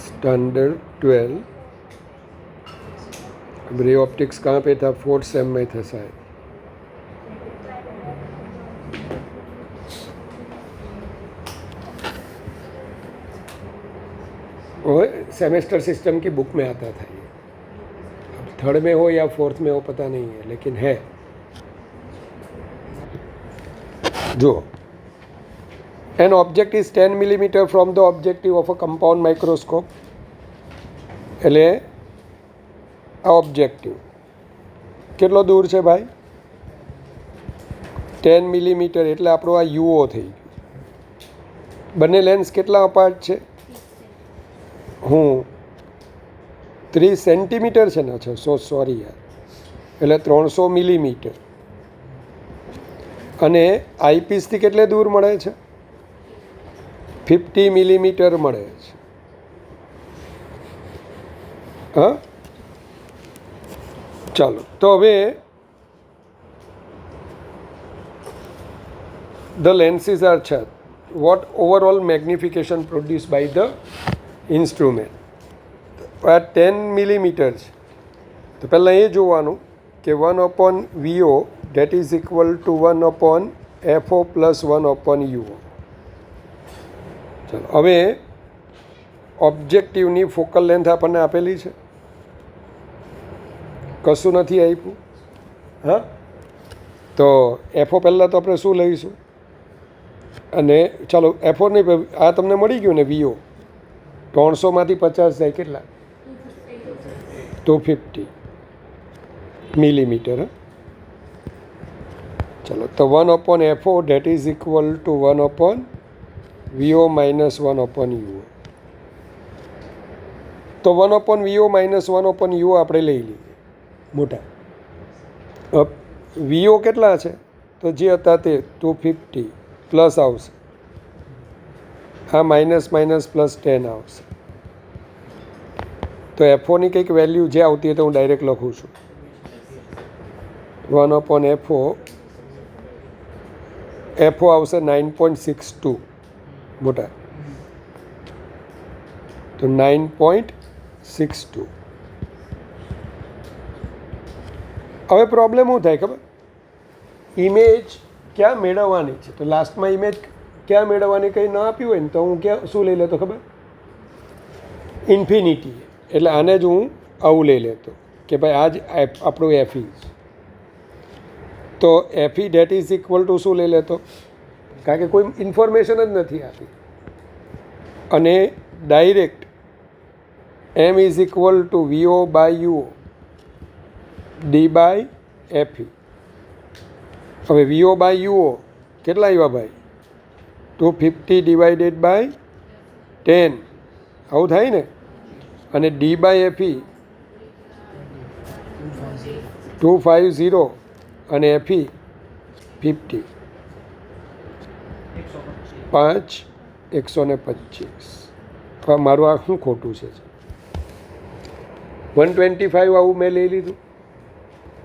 स्टैंडर्ड 12 रे ऑप्टिक्स कहाँ पे था? 4th सेम में था शायद. वो सेमेस्टर सिस्टम की बुक में आता था ये. अब 3rd में हो या 4th में हो पता नहीं है, लेकिन है. जो an object is 10 millimeter from the objective of a compound microscope. એટલે આ ઓબ્જેક્ટિવ કેટલો દૂર છે ભાઈ? 10 મિલીમીટર. એટલે આપણો આ યુઓ થઈ ગયું. બંને લેન્સ કેટલા અપાર્ટ છે? હું 30 સેન્ટીમીટર છે ને? અચ્છા સોરી યાર, એટલે 300 મિલીમીટર. અને આઈપીસથી કેટલે દૂર મળે છે? 50 મિલીમીટર મળે છે. હા ચાલો, તો હવે the lenses are set. What overall magnification produced by the instrument? આ 10 મિલીમીટર છે તો પહેલાં એ જોવાનું કે 1/VO that is equal to 1/FO plus 1/UO. ચાલો, હવે ઓબ્જેક્ટિવની ફોકલ લેન્થ આપણને આપેલી છે, કશું નથી આપ્યું. હા, તો એફઓ પહેલાં તો આપણે શું લઈશું? અને ચાલો એફઓ નહીં, આ તમને મળી ગયું ને વીઓ. 300માંથી 50 જાય કેટલા? 250 મિલીમીટર. ચલો, તો 1/FO that is equal to 1/VO minus 1/UO. તો 1/VO minus 1/UO આપણે લઈ લઈએ મોટા. વીઓ કેટલા છે? તો જે હતા તે 250 પ્લસ આવશે, આ માઇનસ માઇનસ પ્લસ 10 આવશે. તો એફઓની કંઈક વેલ્યુ જે આવતી હોય તો હું ડાયરેક્ટ લખું છું 1/FO. એફઓ આવશે 9.62 મોટા, તો 9.62. હવે પ્રોબ્લેમ શું થાય ખબર? ઇમેજ ક્યાં મેળવવાની છે? તો લાસ્ટમાં ઇમેજ ક્યાં મેળવવાની કંઈ ન આપ્યું હોય ને તો હું ક્યાં શું લઈ લેતો ખબર? ઇન્ફિનિટી. એટલે આને જ હું આવું લઈ લેતો કે ભાઈ આ જ આપણું એફઈ છે. તો Fe date is equal two શું લઈ લેતો? કારણ કે કોઈ ઇન્ફોર્મેશન જ નથી આપી. અને direct M is equal to V O by U O D by F E. હવે વીઓ બાય યુઓ કેટલા આવ્યા ભાઈ? 250 ડિવાઇડેડ બાય 10, આવું થાય ને. અને ડી બાય એફઈ 250 અને એફી 50 5 125. હવે મારું આ શું ખોટું છે 125 આવું મેં લઈ લીધું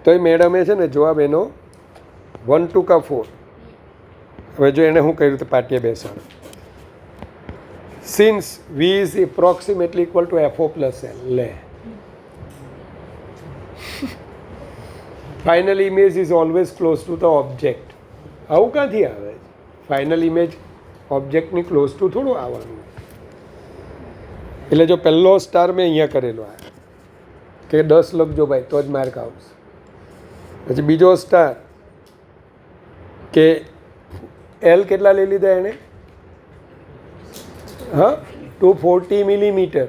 તો એ મેડમે છે ને જવાબ એનો 1 2 का 4. હવે જો એને શું કર્યું તો પાટીએ બેસાડો. Since V is approximately equal to FO plus L. લે final image is always close to the object. આવું ક્યાંથી આવે? ફાઇનલ ઇમેજ ઓબ્જેક્ટની ક્લોઝ ટુ થોડું આવવાનું. એટલે જો પહેલો સ્ટાર મેં અહીંયા કરેલો આ કે 10 લખજો ભાઈ તો જ માર્ક આવશે. પછી બીજો સ્ટાર કે એલ કેટલા લઈ લીધા એણે? હા 240 મિલીમીટર.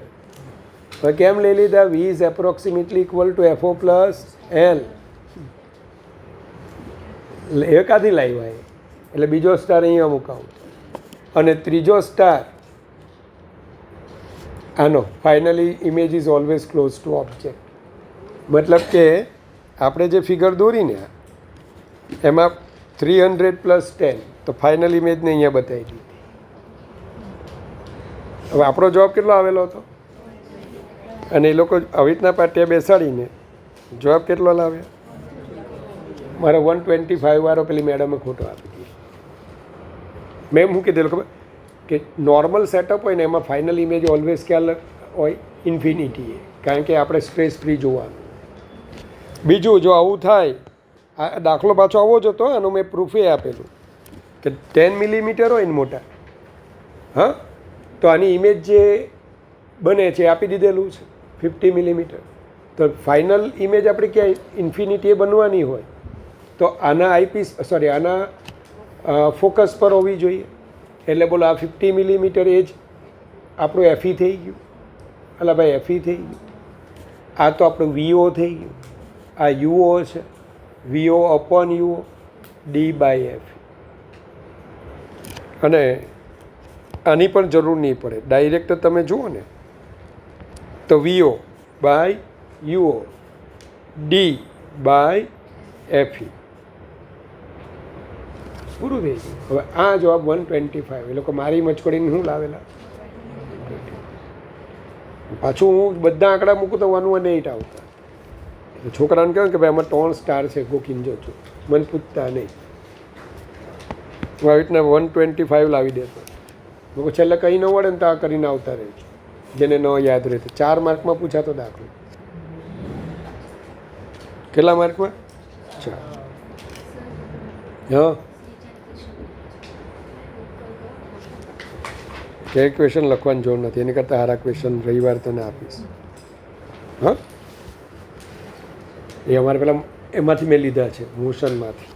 હવે કેમ લઈ લીધા? V is approximately equal two FO plus L. એ કાંથી લાવ્યા એ? એટલે બીજો સ્ટાર અહીંયા મુકાવું. અને ત્રીજો સ્ટાર આનો finally image is always close to object. મતલબ કે આપણે જે ફિગર દોરીને એમાં 300 પ્લસ 10 તો ફાઇનલ ઇમેજને અહીંયા બતાવી દીધી. હવે આપણો જવાબ કેટલો આવેલો હતો? અને એ લોકો આવી રીતના પાટિયા બેસાડીને જવાબ કેટલો લાવ્યા? મારો 125 વાળો પેલી મેડમે ખોટો આપી દીધો. મેં શું કીધેલું ખબર કે નોર્મલ સેટઅપ હોય ને એમાં ફાઇનલ ઇમેજ ઓલવેઝ ખ્યાલ હોય ઇન્ફિનિટી એ, કારણ કે આપણે સ્ટ્રેસ ફ્રી જોવાનું. બીજું જો આવું થાય, આ દાખલો પાછો આવો જ હતો, આનું મેં પ્રૂફે આપેલું કે 10 મિલીમીટર હોય ને મોટા, હા તો આની ઇમેજ જે બને છે આપી દીધેલું છે 50 મિલીમીટર. તો ફાઇનલ ઇમેજ આપણે ક્યાંય ઇન્ફિનિટીએ બનવાની હોય તો આના આઈપીસ સોરી આના ફોકસ પર હોવી જોઈએ. એટલે બોલો આ 50 મિલીમીટર એ જ આપણું એફઈ થઈ ગયું. અલા ભાઈ એફઈ થઈ ગયું. આ તો આપણું વીઓ થઈ ગયું. આ યુઓ છે, V O upon U O D by F. અને આની પણ જરૂર નહીં પડે, ડાયરેક્ટ તમે જુઓ ને તો V O by U O D by F E પૂરું થઈ ગયું. હવે આ જવાબ 125. એ લોકો મારી મચકોડીને શું લાવેલા? પાછું હું બધા આંકડા મૂકું તો 118 આવતા. છોકરાને કહ્યું કે ભાઈ આમાં 3 સ્ટાર છે, ગોકીને જોજો, મને પૂછતા નહીં. હું આવી રીતના 125 લાવી દેતો. લોકો છેલ્લે કંઈ ન વળે ને તો આ કરીને આવતા રહેજો, જેને ન યાદ રહેતો. 4 માર્કમાં પૂછાતો દાખલો. કેટલા માર્કમાં? 4. હા કે ક્વેશ્ચન લખવાની જરૂર નથી, એની કરતાં સારા ક્વેશ્ચન રવિવાર તને આપીશ. હા એ અમારે પેલા એમાંથી મેં લીધા છે, મોશનમાંથી.